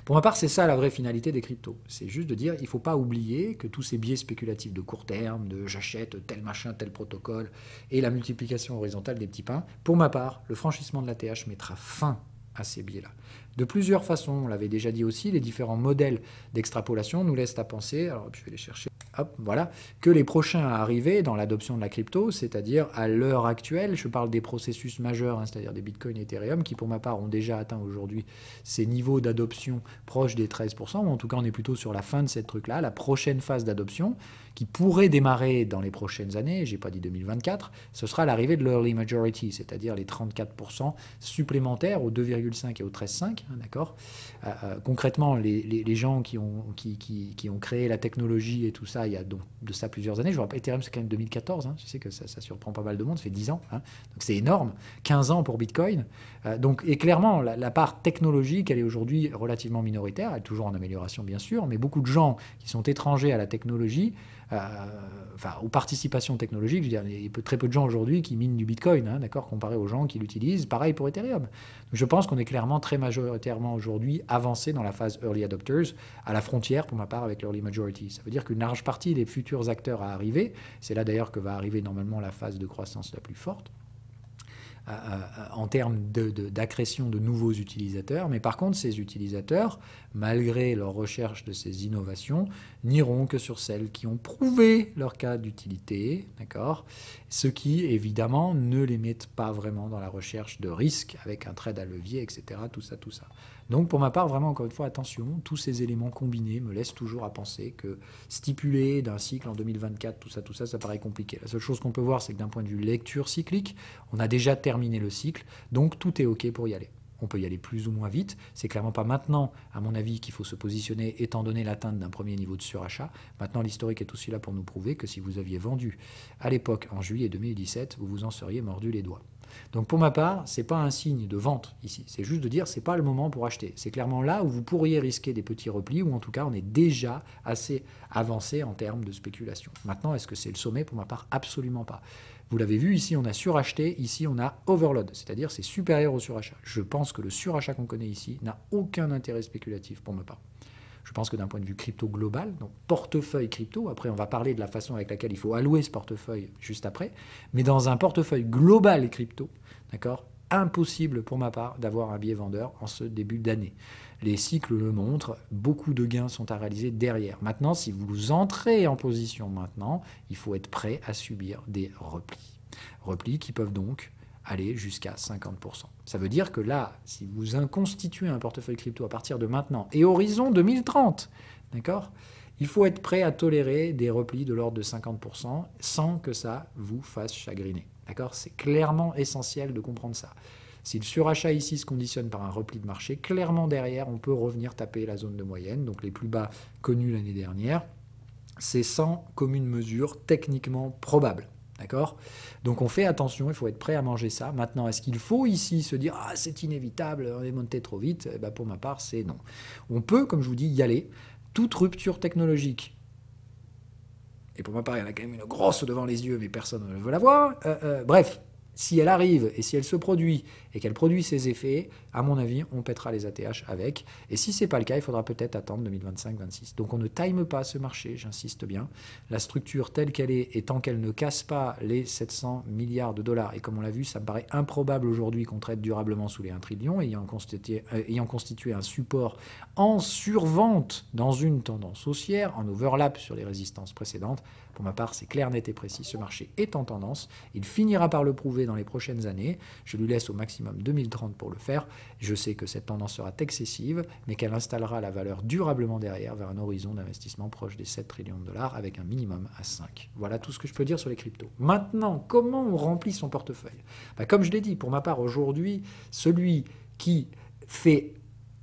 A: Pour ma part, c'est ça la vraie finalité des cryptos. C'est juste de dire, il ne faut pas oublier que tous ces biais spéculatifs de court terme, de j'achète tel machin, tel protocole, et la multiplication horizontale des petits pains, pour ma part, le franchissement de l'ATH mettra fin à ces biais-là. De plusieurs façons, on l'avait déjà dit aussi, les différents modèles d'extrapolation nous laissent à penser, alors je vais les chercher, hop, voilà, que les prochains à arriver dans l'adoption de la crypto, c'est-à-dire à l'heure actuelle, je parle des processus majeurs, c'est-à-dire des Bitcoin et Ethereum, qui pour ma part ont déjà atteint aujourd'hui ces niveaux d'adoption proches des 13%, ou en tout cas on est plutôt sur la fin de cette truc-là, la prochaine phase d'adoption, qui pourrait démarrer dans les prochaines années, j'ai pas dit 2024, ce sera l'arrivée de l'early majority, c'est-à-dire les 34% supplémentaires au 2,5 et au 13,5, d'accord. Concrètement, les gens qui ont créé la technologie et tout ça, il y a donc de ça plusieurs années, je vous rappelle, Ethereum c'est quand même 2014, je sais que ça surprend pas mal de monde, ça fait 10 ans, donc c'est énorme, 15 ans pour Bitcoin, et clairement la part technologique, elle est aujourd'hui relativement minoritaire, elle est toujours en amélioration bien sûr, mais beaucoup de gens qui sont étrangers à la technologie, aux participations technologiques, je veux dire, il y a très peu de gens aujourd'hui qui minent du Bitcoin, d'accord, comparé aux gens qui l'utilisent, pareil pour Ethereum. Donc je pense qu'on est clairement très majoritairement aujourd'hui avancé dans la phase early adopters, à la frontière pour ma part avec l'early majority. Ça veut dire qu'une large partie des futurs acteurs à arriver, c'est là d'ailleurs que va arriver normalement la phase de croissance la plus forte, en termes d'accrétion de nouveaux utilisateurs, mais par contre ces utilisateurs, malgré leur recherche de ces innovations, n'iront que sur celles qui ont prouvé leur cas d'utilité, d'accord, ce qui évidemment ne les met pas vraiment dans la recherche de risque avec un trade à levier, etc., tout ça. Donc pour ma part, vraiment encore une fois, attention, tous ces éléments combinés me laissent toujours à penser que stipuler d'un cycle en 2024, tout ça paraît compliqué. La seule chose qu'on peut voir, c'est que d'un point de vue lecture cyclique, on a déjà terminé le cycle, donc tout est OK pour y aller. On peut y aller plus ou moins vite. C'est clairement pas maintenant, à mon avis, qu'il faut se positionner étant donné l'atteinte d'un premier niveau de surachat. Maintenant, l'historique est aussi là pour nous prouver que si vous aviez vendu à l'époque, en juillet 2017, vous vous en seriez mordu les doigts. Donc pour ma part, ce n'est pas un signe de vente ici. C'est juste de dire ce n'est pas le moment pour acheter. C'est clairement là où vous pourriez risquer des petits replis, ou en tout cas on est déjà assez avancé en termes de spéculation. Maintenant, est-ce que c'est le sommet? Pour ma part, absolument pas. Vous l'avez vu, ici on a suracheté, ici on a overload, c'est-à-dire c'est supérieur au surachat. Je pense que le surachat qu'on connaît ici n'a aucun intérêt spéculatif pour ma part. Je pense que d'un point de vue crypto global, donc portefeuille crypto, après on va parler de la façon avec laquelle il faut allouer ce portefeuille juste après, mais dans un portefeuille global crypto, d'accord, impossible pour ma part d'avoir un biais vendeur en ce début d'année. Les cycles le montrent, beaucoup de gains sont à réaliser derrière. Maintenant, si vous entrez en position maintenant, il faut être prêt à subir des replis. Replis qui peuvent donc aller jusqu'à 50%. Ça veut dire que là, si vous constituez un portefeuille crypto à partir de maintenant et horizon 2030, d'accord, il faut être prêt à tolérer des replis de l'ordre de 50% sans que ça vous fasse chagriner. D'accord ? C'est clairement essentiel de comprendre ça. Si le surachat ici se conditionne par un repli de marché, clairement derrière, on peut revenir taper la zone de moyenne, donc les plus bas connus l'année dernière. C'est sans commune mesure techniquement probable. D'accord ? Donc on fait attention, il faut être prêt à manger ça. Maintenant, est-ce qu'il faut ici se dire « Ah, c'est inévitable, on est monté trop vite ?» Pour ma part, c'est non. On peut, comme je vous dis, y aller. Toute rupture technologique, et pour ma part, il y en a quand même une grosse devant les yeux, mais personne ne veut la voir. Bref, si elle arrive et si elle se produit et qu'elle produit ses effets, à mon avis, on pètera les ATH avec. Et si ce n'est pas le cas, il faudra peut-être attendre 2025-26. Donc on ne time pas ce marché, j'insiste bien. La structure telle qu'elle est, et tant qu'elle ne casse pas les 700 milliards de dollars, et comme on l'a vu, ça me paraît improbable aujourd'hui qu'on traite durablement sous les 1 trillion, ayant constitué un support en survente dans une tendance haussière, en overlap sur les résistances précédentes. Pour ma part, c'est clair, net et précis. Ce marché est en tendance. Il finira par le prouver dans les prochaines années. Je lui laisse au maximum 2030 pour le faire. Je sais que cette tendance sera excessive, mais qu'elle installera la valeur durablement derrière vers un horizon d'investissement proche des 7 trillions de dollars avec un minimum à 5. Voilà tout ce que je peux dire sur les cryptos. Maintenant, comment on remplit son portefeuille ? Comme je l'ai dit, pour ma part, aujourd'hui, celui qui fait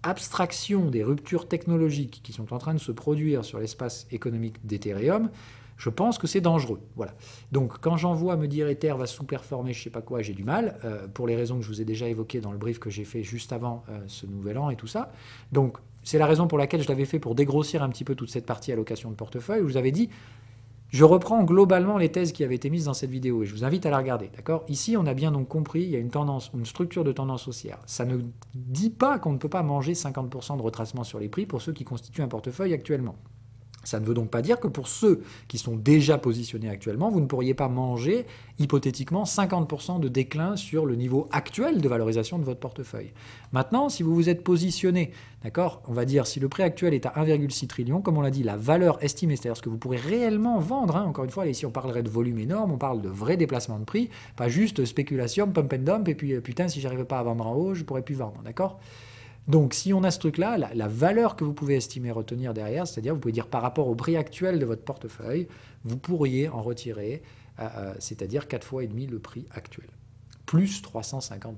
A: abstraction des ruptures technologiques qui sont en train de se produire sur l'espace économique d'Ethereum, je pense que c'est dangereux. Voilà. Donc, quand j'en vois me dire Ether va sous-performer, je ne sais pas quoi, j'ai du mal, pour les raisons que je vous ai déjà évoquées dans le brief que j'ai fait juste avant ce nouvel an et tout ça. Donc, c'est la raison pour laquelle je l'avais fait pour dégrossir un petit peu toute cette partie allocation de portefeuille, où je vous avais dit, je reprends globalement les thèses qui avaient été mises dans cette vidéo et je vous invite à la regarder. D'accord ? Ici, on a bien donc compris, il y a une tendance, une structure de tendance haussière. Ça ne dit pas qu'on ne peut pas manger 50% de retracement sur les prix pour ceux qui constituent un portefeuille actuellement. Ça ne veut donc pas dire que pour ceux qui sont déjà positionnés actuellement, vous ne pourriez pas manger hypothétiquement 50% de déclin sur le niveau actuel de valorisation de votre portefeuille. Maintenant, si vous vous êtes positionné, d'accord, on va dire si le prix actuel est à 1,6 trillion, comme on l'a dit, la valeur estimée, c'est-à-dire ce que vous pourrez réellement vendre, encore une fois, ici on parlerait de volume énorme, on parle de vrai déplacement de prix, pas juste spéculation, pump and dump, et puis putain, si j'arrive pas à vendre en haut, je pourrais plus vendre, d'accord ? Donc, si on a ce truc-là, la valeur que vous pouvez estimer retenir derrière, c'est-à-dire, vous pouvez dire par rapport au prix actuel de votre portefeuille, vous pourriez en retirer, c'est-à-dire 4 fois et demi le prix actuel, plus 350%.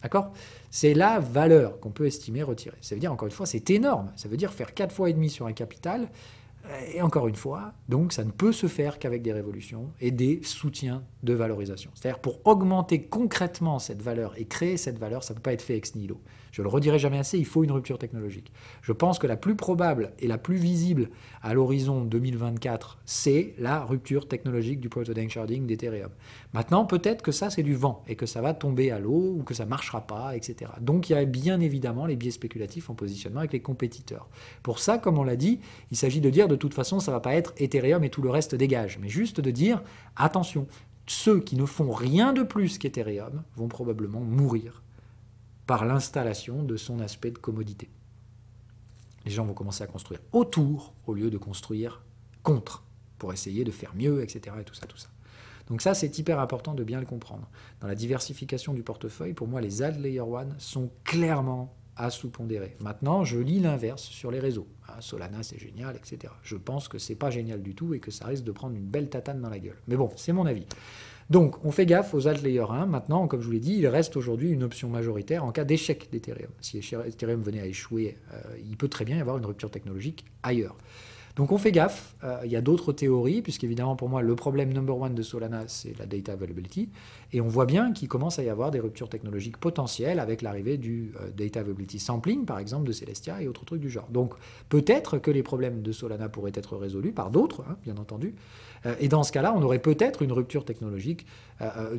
A: D'accord ? C'est la valeur qu'on peut estimer retirer. Ça veut dire, encore une fois, c'est énorme. Ça veut dire faire 4 fois et demi sur un capital. Et encore une fois, donc ça ne peut se faire qu'avec des révolutions et des soutiens de valorisation. C'est-à-dire pour augmenter concrètement cette valeur et créer cette valeur, ça ne peut pas être fait ex nihilo. Je le redirai jamais assez, il faut une rupture technologique. Je pense que la plus probable et la plus visible à l'horizon 2024, c'est la rupture technologique du Proof-of-Stake sharding d'Ethereum. Maintenant, peut-être que ça c'est du vent et que ça va tomber à l'eau ou que ça ne marchera pas, etc. Donc il y a bien évidemment les biais spéculatifs en positionnement avec les compétiteurs. Pour ça, comme on l'a dit, il s'agit de dire de toute façon, ça ne va pas être Ethereum et tout le reste dégage, mais juste de dire, attention, ceux qui ne font rien de plus qu'Ethereum vont probablement mourir par l'installation de son aspect de commodité. Les gens vont commencer à construire autour au lieu de construire contre, pour essayer de faire mieux, etc. et tout ça, tout ça. Donc ça, c'est hyper important de bien le comprendre. Dans la diversification du portefeuille, pour moi, les alt layer 1 sont clairement à sous-pondérer. Maintenant, je lis l'inverse sur les réseaux. Solana, c'est génial, etc. Je pense que c'est pas génial du tout et que ça risque de prendre une belle tatane dans la gueule. Mais bon, c'est mon avis. Donc, on fait gaffe aux alt layer 1. Maintenant, comme je vous l'ai dit, il reste aujourd'hui une option majoritaire en cas d'échec d'Ethereum. Si Ethereum venait à échouer, il peut très bien y avoir une rupture technologique ailleurs. Donc on fait gaffe, il y a d'autres théories, puisqu'évidemment pour moi le problème number one de Solana c'est la data availability, et on voit bien qu'il commence à y avoir des ruptures technologiques potentielles avec l'arrivée du data availability sampling par exemple de Celestia et autres trucs du genre. Donc peut-être que les problèmes de Solana pourraient être résolus par d'autres, hein, bien entendu, et dans ce cas-là on aurait peut-être une rupture technologique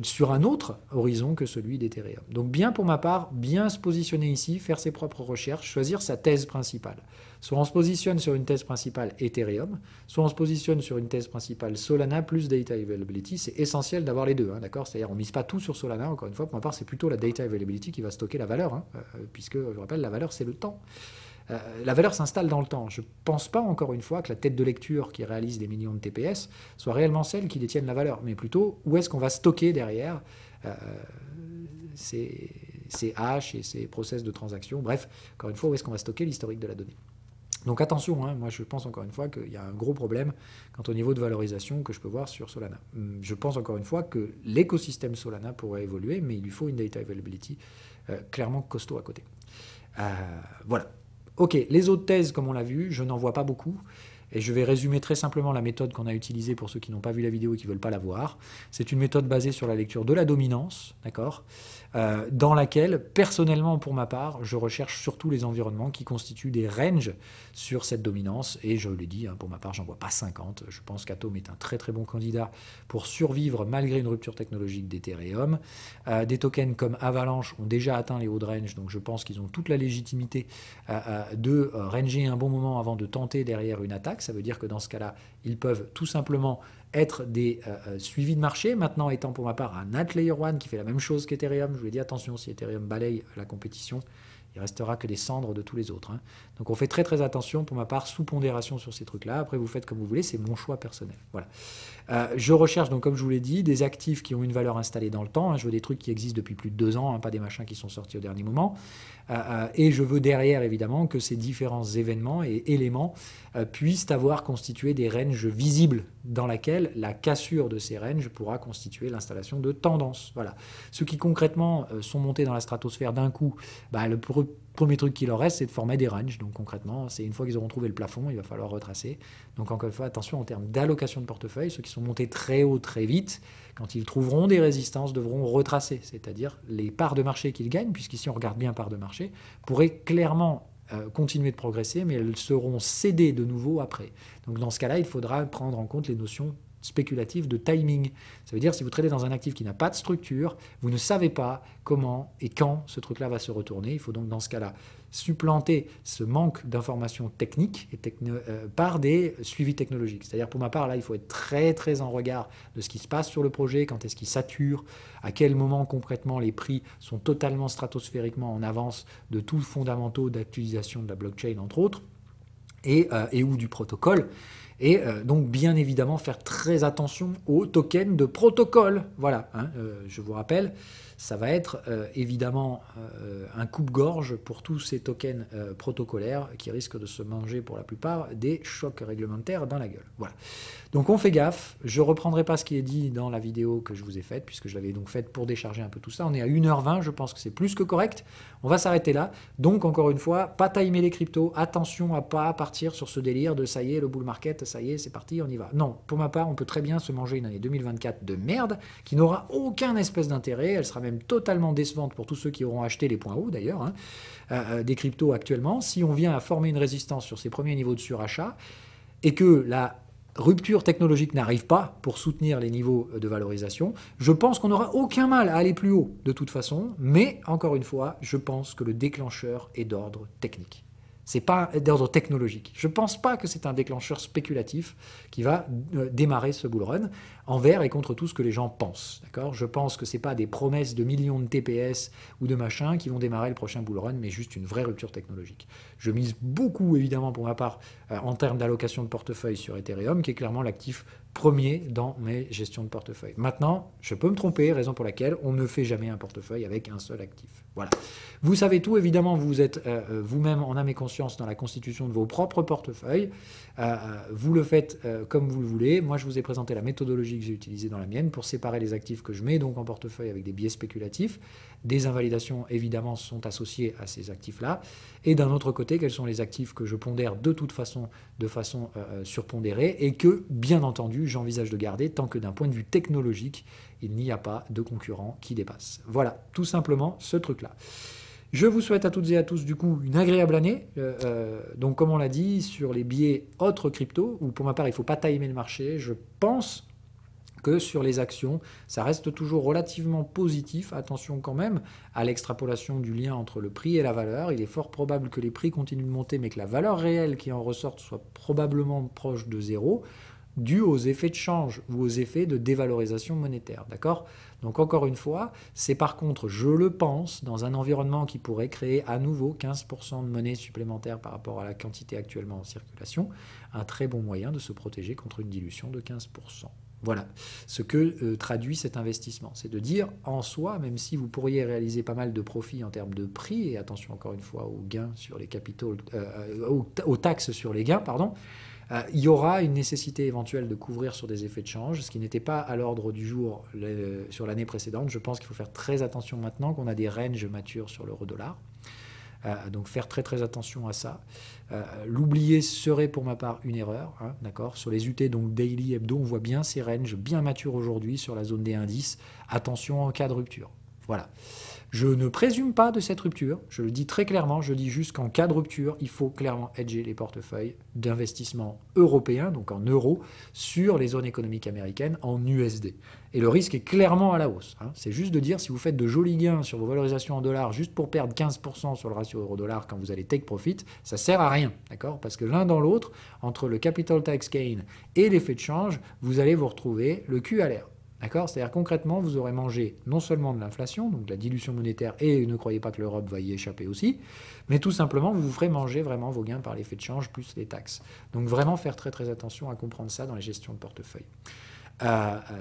A: sur un autre horizon que celui d'Ethereum. Donc bien pour ma part, bien se positionner ici, faire ses propres recherches, choisir sa thèse principale. Soit on se positionne sur une thèse principale Ethereum, soit on se positionne sur une thèse principale Solana plus Data Availability. C'est essentiel d'avoir les deux, hein, d'accord? C'est-à-dire on ne mise pas tout sur Solana, encore une fois, pour ma part c'est plutôt la Data Availability qui va stocker la valeur, hein, puisque, je rappelle, la valeur c'est le temps. La valeur s'installe dans le temps. Je ne pense pas, encore une fois, que la tête de lecture qui réalise des millions de TPS soit réellement celle qui détienne la valeur, mais plutôt où est-ce qu'on va stocker derrière ces hash et ces process de transaction. Bref, encore une fois, où est-ce qu'on va stocker l'historique de la donnée. Donc attention, hein, moi je pense encore une fois qu'il y a un gros problème quant au niveau de valorisation que je peux voir sur Solana. Je pense encore une fois que l'écosystème Solana pourrait évoluer, mais il lui faut une data availability clairement costaud à côté. Voilà. Ok, les autres thèses, comme on l'a vu, je n'en vois pas beaucoup. Et je vais résumer très simplement la méthode qu'on a utilisée pour ceux qui n'ont pas vu la vidéo et qui ne veulent pas la voir. C'est une méthode basée sur la lecture de la dominance, d'accord, dans laquelle, personnellement, pour ma part, je recherche surtout les environnements qui constituent des ranges sur cette dominance. Et je l'ai dit, hein, pour ma part, j'en vois pas 50. Je pense qu'Atom est un très très bon candidat pour survivre malgré une rupture technologique d'Ethereum. Des tokens comme Avalanche ont déjà atteint les hauts de range, donc je pense qu'ils ont toute la légitimité de ranger un bon moment avant de tenter derrière une attaque. Ça veut dire que dans ce cas-là, ils peuvent tout simplement être des suivis de marché. Maintenant, étant pour ma part un alt layer 1 qui fait la même chose qu'Ethereum, je vous ai dit attention, si Ethereum balaye la compétition, il restera que des cendres de tous les autres. Hein. Donc on fait très très attention, pour ma part, sous pondération sur ces trucs-là. Après, vous faites comme vous voulez, c'est mon choix personnel. Voilà. Je recherche, donc comme je vous l'ai dit, des actifs qui ont une valeur installée dans le temps. Hein. Je veux des trucs qui existent depuis plus de 2 ans, hein, pas des machins qui sont sortis au dernier moment. Et je veux derrière, évidemment, que ces différents événements et éléments puissent avoir constitué des ranges visibles dans laquelle la cassure de ces ranges pourra constituer l'installation de tendances. Voilà. Ceux qui concrètement sont montés dans la stratosphère d'un coup, le premier truc qui leur reste, c'est de former des ranges. Donc concrètement, c'est une fois qu'ils auront trouvé le plafond, il va falloir retracer. Donc encore une fois, attention en termes d'allocation de portefeuille, ceux qui sont montés très haut très vite, quand ils trouveront des résistances, devront retracer, c'est-à-dire les parts de marché qu'ils gagnent, puisqu'ici on regarde bien parts de marché, pourraient clairement continuer de progresser, mais elles seront cédées de nouveau après. Donc dans ce cas-là, il faudra prendre en compte les notions spéculatives de timing. Ça veut dire si vous tradez dans un actif qui n'a pas de structure, vous ne savez pas comment et quand ce truc-là va se retourner. Il faut donc dans ce cas-là supplanter ce manque d'informations techniques par des suivis technologiques. C'est-à-dire pour ma part, là, il faut être très très en regard de ce qui se passe sur le projet, quand est-ce qu'il sature, à quel moment concrètement les prix sont totalement stratosphériquement en avance de tous les fondamentaux d'actualisation de la blockchain, entre autres, et ou du protocole. Et donc, bien évidemment, faire très attention aux tokens de protocole. Voilà, hein, je vous rappelle, ça va être évidemment un coupe-gorge pour tous ces tokens protocolaires qui risquent de se manger pour la plupart des chocs réglementaires dans la gueule. Voilà. Donc on fait gaffe, je ne reprendrai pas ce qui est dit dans la vidéo que je vous ai faite, puisque je l'avais donc faite pour décharger un peu tout ça. On est à 1h20, je pense que c'est plus que correct. On va s'arrêter là. Donc encore une fois, pas timer les cryptos, attention à ne pas partir sur ce délire de ça y est, le bull market, ça y est, c'est parti, on y va. Non, pour ma part, on peut très bien se manger une année 2024 de merde, qui n'aura aucun espèce d'intérêt, elle sera même totalement décevante pour tous ceux qui auront acheté les points hauts d'ailleurs, hein, des cryptos actuellement. Si on vient à former une résistance sur ces premiers niveaux de surachat, et que la rupture technologique n'arrive pas pour soutenir les niveaux de valorisation, je pense qu'on n'aura aucun mal à aller plus haut de toute façon, mais encore une fois, je pense que le déclencheur est d'ordre technique. C'est pas d'ordre technologique. Je ne pense pas que c'est un déclencheur spéculatif qui va démarrer ce bull run envers et contre tout ce que les gens pensent. D'accord ? Je pense que ce n'est pas des promesses de millions de TPS ou de machins qui vont démarrer le prochain bull run, mais juste une vraie rupture technologique. Je mise beaucoup, évidemment, pour ma part, en termes d'allocation de portefeuille sur Ethereum, qui est clairement l'actif premier dans mes gestions de portefeuille. Maintenant, je peux me tromper, raison pour laquelle on ne fait jamais un portefeuille avec un seul actif. Voilà. Vous savez tout, évidemment, vous êtes vous-même en âme et conscience dans la constitution de vos propres portefeuilles. Vous le faites comme vous le voulez. Moi, je vous ai présenté la méthodologie méthodologie que j'ai utilisée dans la mienne pour séparer les actifs que je mets donc en portefeuille avec des biais spéculatifs. Des invalidations, évidemment, sont associées à ces actifs-là. Et d'un autre côté, quels sont les actifs que je pondère de toute façon, de façon surpondérée, et que, bien entendu, j'envisage de garder tant que d'un point de vue technologique, il n'y a pas de concurrent qui dépasse. Voilà, tout simplement ce truc-là. Je vous souhaite à toutes et à tous, du coup, une agréable année. Donc, comme on l'a dit, sur les biais autres crypto, où pour ma part, il ne faut pas timer le marché, je pense que sur les actions, ça reste toujours relativement positif. Attention quand même à l'extrapolation du lien entre le prix et la valeur. Il est fort probable que les prix continuent de monter, mais que la valeur réelle qui en ressorte soit probablement proche de zéro, dû aux effets de change ou aux effets de dévalorisation monétaire. D'accord ? Donc encore une fois, c'est par contre, je le pense, dans un environnement qui pourrait créer à nouveau 15% de monnaie supplémentaire par rapport à la quantité actuellement en circulation, un très bon moyen de se protéger contre une dilution de 15%. Voilà ce que traduit cet investissement. C'est de dire en soi, même si vous pourriez réaliser pas mal de profits en termes de prix, et attention encore une fois aux gains sur les capitaux, aux taxes sur les gains, pardon, il y aura une nécessité éventuelle de couvrir sur des effets de change, ce qui n'était pas à l'ordre du jour sur l'année précédente. Je pense qu'il faut faire très attention maintenant qu'on a des ranges matures sur l'euro-dollar. Donc faire très très attention à ça. L'oublier serait pour ma part une erreur, hein, d'accord. Sur les UT, donc daily, hebdo, on voit bien ces ranges bien matures aujourd'hui sur la zone des indices. Attention en cas de rupture. Voilà. Je ne présume pas de cette rupture, je le dis très clairement, je dis juste qu'en cas de rupture, il faut clairement hedger les portefeuilles d'investissement européens, donc en euros, sur les zones économiques américaines en USD. Et le risque est clairement à la hausse. Hein. C'est juste de dire, si vous faites de jolis gains sur vos valorisations en dollars juste pour perdre 15% sur le ratio euro-dollar quand vous allez take profit, ça sert à rien, d'accord ? Parce que l'un dans l'autre, entre le capital tax gain et l'effet de change, vous allez vous retrouver le cul à l'air. D'accord ? C'est-à-dire concrètement, vous aurez mangé non seulement de l'inflation, donc de la dilution monétaire, et ne croyez pas que l'Europe va y échapper aussi, mais tout simplement, vous vous ferez manger vraiment vos gains par l'effet de change plus les taxes. Donc vraiment faire très très attention à comprendre ça dans les gestions de portefeuille.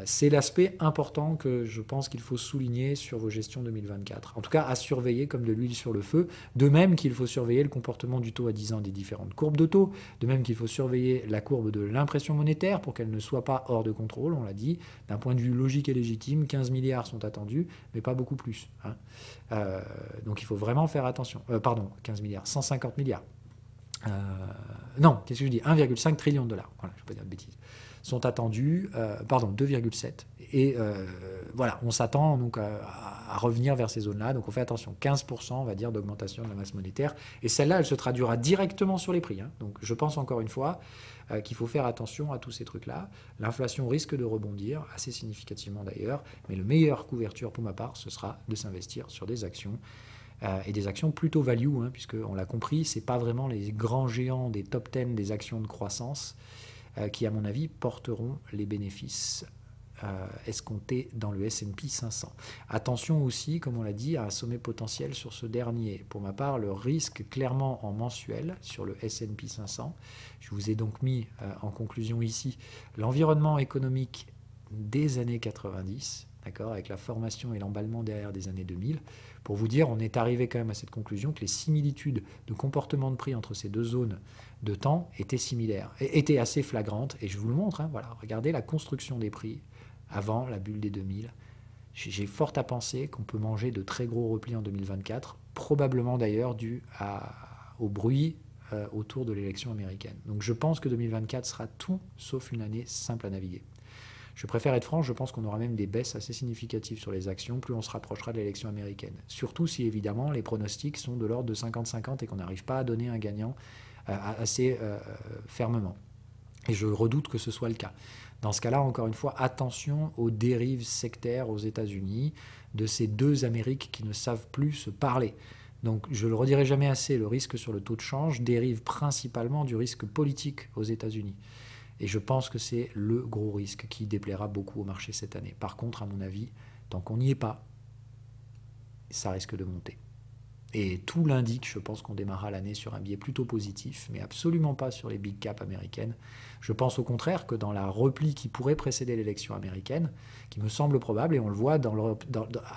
A: C'est l'aspect important que je pense qu'il faut souligner sur vos gestions 2024. En tout cas, à surveiller comme de l'huile sur le feu. De même qu'il faut surveiller le comportement du taux à 10 ans des différentes courbes de taux. De même qu'il faut surveiller la courbe de l'impression monétaire pour qu'elle ne soit pas hors de contrôle, on l'a dit. D'un point de vue logique et légitime, 15 milliards sont attendus, mais pas beaucoup plus. Hein. Donc il faut vraiment faire attention. Pardon, 15 milliards, 150 milliards. Non, qu'est-ce que je dis ? 1,5 trillion de dollars. Voilà, je ne vais pas dire de bêtises. Sont attendus, 2,7. Et voilà, on s'attend donc à revenir vers ces zones-là. Donc on fait attention, 15%, on va dire, d'augmentation de la masse monétaire. Et celle-là, elle se traduira directement sur les prix. Hein. Donc je pense encore une fois qu'il faut faire attention à tous ces trucs-là. L'inflation risque de rebondir, assez significativement d'ailleurs. Mais la meilleure couverture pour ma part, ce sera de s'investir sur des actions. Et des actions plutôt value, hein, puisqu'on l'a compris, ce n'est pas vraiment les grands géants des top 10 des actions de croissance qui, à mon avis, porteront les bénéfices escomptés dans le S&P 500. Attention aussi, comme on l'a dit, à un sommet potentiel sur ce dernier. Pour ma part, le risque clairement en mensuel sur le S&P 500. Je vous ai donc mis en conclusion ici l'environnement économique des années 90, d'accord, avec la formation et l'emballement derrière des années 2000. Pour vous dire, on est arrivé quand même à cette conclusion que les similitudes de comportement de prix entre ces deux zones de temps étaient similaires, étaient assez flagrantes. Et je vous le montre, hein, voilà, regardez la construction des prix avant la bulle des 2000. J'ai fort à penser qu'on peut manger de très gros replis en 2024, probablement d'ailleurs dû au bruit autour de l'élection américaine. Donc je pense que 2024 sera tout sauf une année simple à naviguer. Je préfère être franc, je pense qu'on aura même des baisses assez significatives sur les actions, plus on se rapprochera de l'élection américaine. Surtout si, évidemment, les pronostics sont de l'ordre de 50-50 et qu'on n'arrive pas à donner un gagnant assez fermement. Et je redoute que ce soit le cas. Dans ce cas-là, encore une fois, attention aux dérives sectaires aux États-Unis de ces deux Amériques qui ne savent plus se parler. Donc, je ne le redirai jamais assez, le risque sur le taux de change dérive principalement du risque politique aux États-Unis. Et je pense que c'est le gros risque qui déplaira beaucoup au marché cette année. Par contre, à mon avis, tant qu'on n'y est pas, ça risque de monter. Et tout l'indique, je pense qu'on démarrera l'année sur un biais plutôt positif, mais absolument pas sur les big caps américaines. Je pense au contraire que dans la repli qui pourrait précéder l'élection américaine, qui me semble probable, et on le voit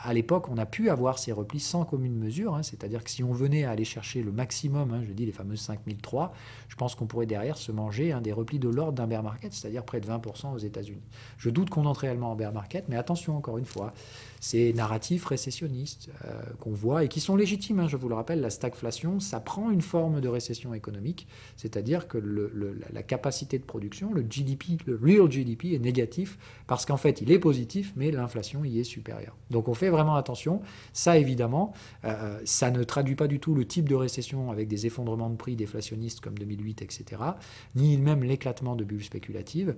A: à l'époque, on a pu avoir ces replis sans commune mesure, hein, c'est-à-dire que si on venait à aller chercher le maximum, hein, je dis les fameuses 5003, je pense qu'on pourrait derrière se manger des replis de l'ordre d'un bear market, c'est-à-dire près de 20% aux États-Unis. Je doute qu'on entre réellement en bear market, mais attention encore une fois, ces narratifs récessionnistes qu'on voit et qui sont légitimes, hein, je vous le rappelle, la stagflation, ça prend une forme de récession économique, c'est-à-dire que la capacité de production, le GDP, le real GDP est négatif parce qu'en fait il est positif, mais l'inflation y est supérieure. Donc on fait vraiment attention. Ça évidemment, ça ne traduit pas du tout le type de récession avec des effondrements de prix déflationnistes comme 2008, etc., ni même l'éclatement de bulles spéculatives.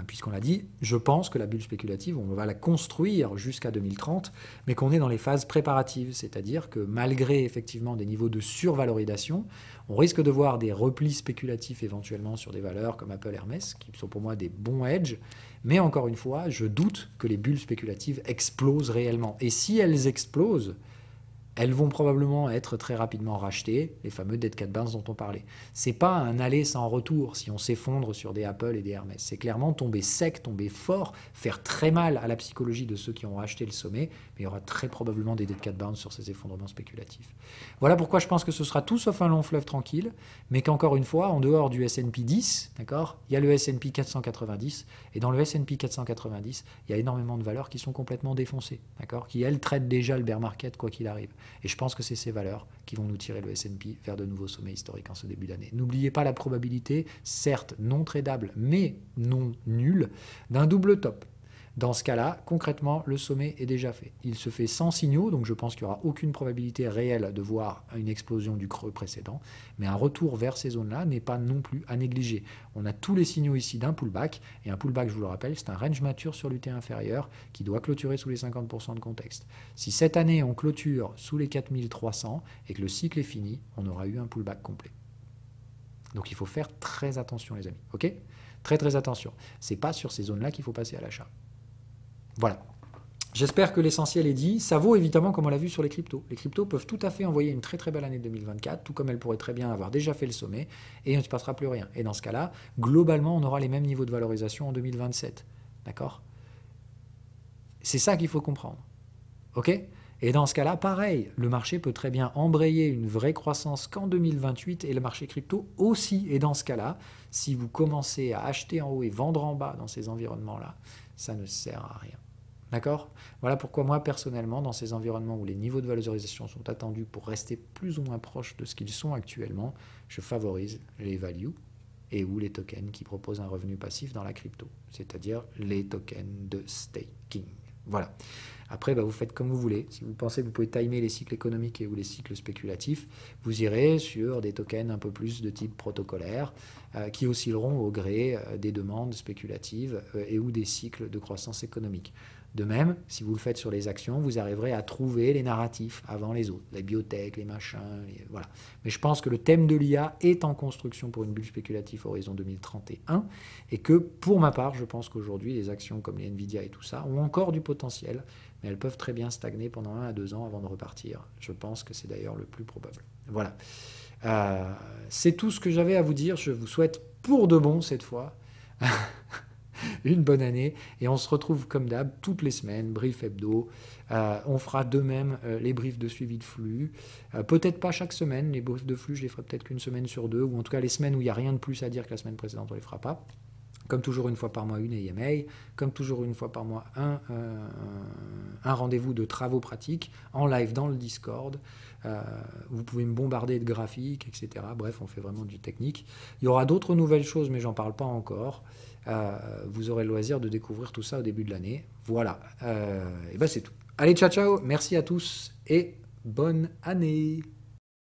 A: Puisqu'on l'a dit, je pense que la bulle spéculative, on va la construire jusqu'à 2030, mais qu'on est dans les phases préparatives, c'est-à-dire que malgré effectivement des niveaux de survalorisation, on risque de voir des replis spéculatifs éventuellement sur des valeurs comme Apple, Hermès, qui sont pour moi des bons hedges, mais encore une fois, je doute que les bulles spéculatives explosent réellement. Et si elles explosent, elles vont probablement être très rapidement rachetées, les fameux dead cat bounce dont on parlait. C'est pas un aller sans retour si on s'effondre sur des Apple et des Hermès. C'est clairement tomber sec, tomber fort, faire très mal à la psychologie de ceux qui ont racheté le sommet, mais il y aura très probablement des dead cat bounce sur ces effondrements spéculatifs. Voilà pourquoi je pense que ce sera tout sauf un long fleuve tranquille, mais qu'encore une fois, en dehors du S&P 10, d'accord, il y a le S&P 490, et dans le S&P 490, il y a énormément de valeurs qui sont complètement défoncées, d'accord, qui elles traitent déjà le bear market quoi qu'il arrive. Et je pense que c'est ces valeurs qui vont nous tirer le S&P vers de nouveaux sommets historiques en ce début d'année. N'oubliez pas la probabilité, certes non tradable, mais non nulle, d'un double top. Dans ce cas-là, concrètement, le sommet est déjà fait. Il se fait sans signaux, donc je pense qu'il n'y aura aucune probabilité réelle de voir une explosion du creux précédent, mais un retour vers ces zones-là n'est pas non plus à négliger. On a tous les signaux ici d'un pullback, et un pullback, je vous le rappelle, c'est un range mature sur l'UT inférieur qui doit clôturer sous les 50% de contexte. Si cette année on clôture sous les 4300 et que le cycle est fini, on aura eu un pullback complet. Donc il faut faire très attention les amis, ok? Très très attention. C'est pas sur ces zones-là qu'il faut passer à l'achat. Voilà. J'espère que l'essentiel est dit. Ça vaut évidemment comme on l'a vu sur les cryptos. Les cryptos peuvent tout à fait envoyer une très très belle année 2024, tout comme elles pourraient très bien avoir déjà fait le sommet, et il ne se passera plus rien. Et dans ce cas-là, globalement, on aura les mêmes niveaux de valorisation en 2027. D'accord? C'est ça qu'il faut comprendre. Ok? Et dans ce cas-là, pareil, le marché peut très bien embrayer une vraie croissance qu'en 2028 et le marché crypto aussi. Et dans ce cas-là, si vous commencez à acheter en haut et vendre en bas dans ces environnements-là, ça ne sert à rien. D'accord? Voilà pourquoi moi, personnellement, dans ces environnements où les niveaux de valorisation sont attendus pour rester plus ou moins proches de ce qu'ils sont actuellement, je favorise les values et ou les tokens qui proposent un revenu passif dans la crypto, c'est-à-dire les tokens de staking. Voilà. Après, vous faites comme vous voulez. Si vous pensez que vous pouvez timer les cycles économiques et ou les cycles spéculatifs, vous irez sur des tokens un peu plus de type protocolaire qui oscilleront au gré des demandes spéculatives et ou des cycles de croissance économique. De même, si vous le faites sur les actions, vous arriverez à trouver les narratifs avant les autres, les biotech, les machins, voilà. Mais je pense que le thème de l'IA est en construction pour une bulle spéculative horizon 2031 et que pour ma part, je pense qu'aujourd'hui, les actions comme les Nvidia et tout ça ont encore du potentiel, mais elles peuvent très bien stagner pendant 1 à 2 ans avant de repartir. Je pense que c'est d'ailleurs le plus probable. Voilà. C'est tout ce que j'avais à vous dire. Je vous souhaite pour de bon cette fois une bonne année et on se retrouve comme d'hab toutes les semaines, brief hebdo. On fera de même les briefs de suivi de flux. Peut-être pas chaque semaine, les briefs de flux, je les ferai peut-être qu'une semaine sur deux, ou en tout cas les semaines où il n'y a rien de plus à dire que la semaine précédente, on ne les fera pas. Comme toujours, une fois par mois, une AMA. Comme toujours, une fois par mois, un rendez-vous de travaux pratiques en live dans le Discord. Vous pouvez me bombarder de graphiques, etc. Bref, on fait vraiment du technique. Il y aura d'autres nouvelles choses, mais j'en parle pas encore. Vous aurez le loisir de découvrir tout ça au début de l'année. Voilà. Et c'est tout. Allez, ciao, ciao. Merci à tous et bonne année.